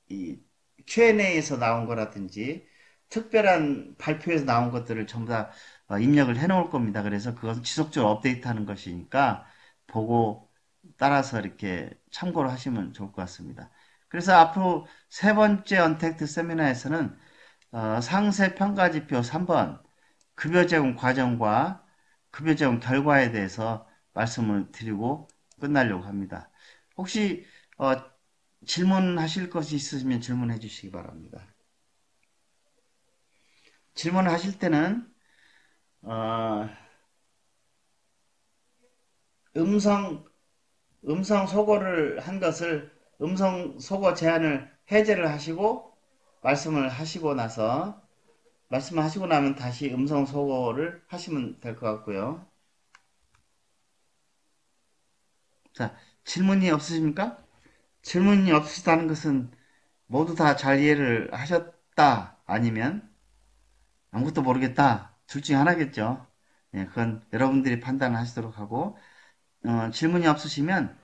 이 Q&A에서 나온 거라든지 특별한 발표에서 나온 것들을 전부 다 입력을 해 놓을 겁니다. 그래서 그것은 지속적으로 업데이트하는 것이니까 보고 따라서 이렇게 참고를 하시면 좋을 것 같습니다. 그래서 앞으로 세 번째 언택트 세미나에서는 상세 평가지표 3번 급여 제공 과정과 급여 제공 결과에 대해서 말씀을 드리고 끝나려고 합니다. 혹시 질문하실 것이 있으시면 질문해 주시기 바랍니다. 질문을 하실 때는 음성 소거를 한 것을 음성 소거 제한을 해제를 하시고 말씀을 하시고 나면 다시 음성 소거를 하시면 될 것 같고요. 자, 질문이 없으십니까? 질문이 없으시다는 것은 모두 다 잘 이해를 하셨다, 아니면 아무것도 모르겠다, 둘 중에 하나겠죠. 예, 그건 여러분들이 판단하시도록 하고, 질문이 없으시면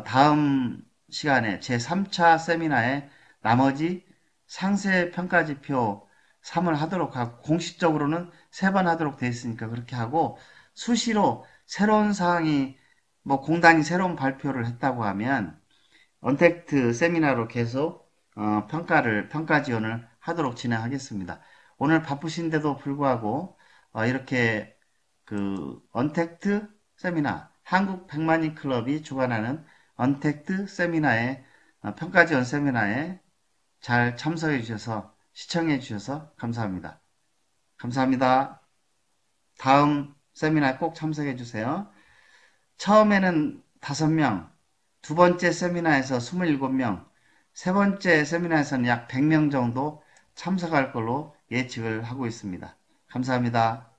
다음 시간에 제3차 세미나에 나머지 상세 평가지표 3을 하도록 하고, 공식적으로는 3번 하도록 되어 있으니까 그렇게 하고, 수시로 새로운 사항이 뭐 공단이 새로운 발표를 했다고 하면 언택트 세미나로 계속 평가 지원을 하도록 진행하겠습니다. 오늘 바쁘신데도 불구하고 이렇게 그 언택트 세미나, 한국 백만인 클럽이 주관하는 언택트 세미나에 평가 지원 세미나에 잘 참석해 주셔서 시청해 주셔서 감사합니다. 감사합니다. 다음 세미나에 꼭 참석해 주세요. 처음에는 5명, 두 번째 세미나에서 27명, 세 번째 세미나에서는 약 100명 정도 참석할 걸로 예측을 하고 있습니다. 감사합니다.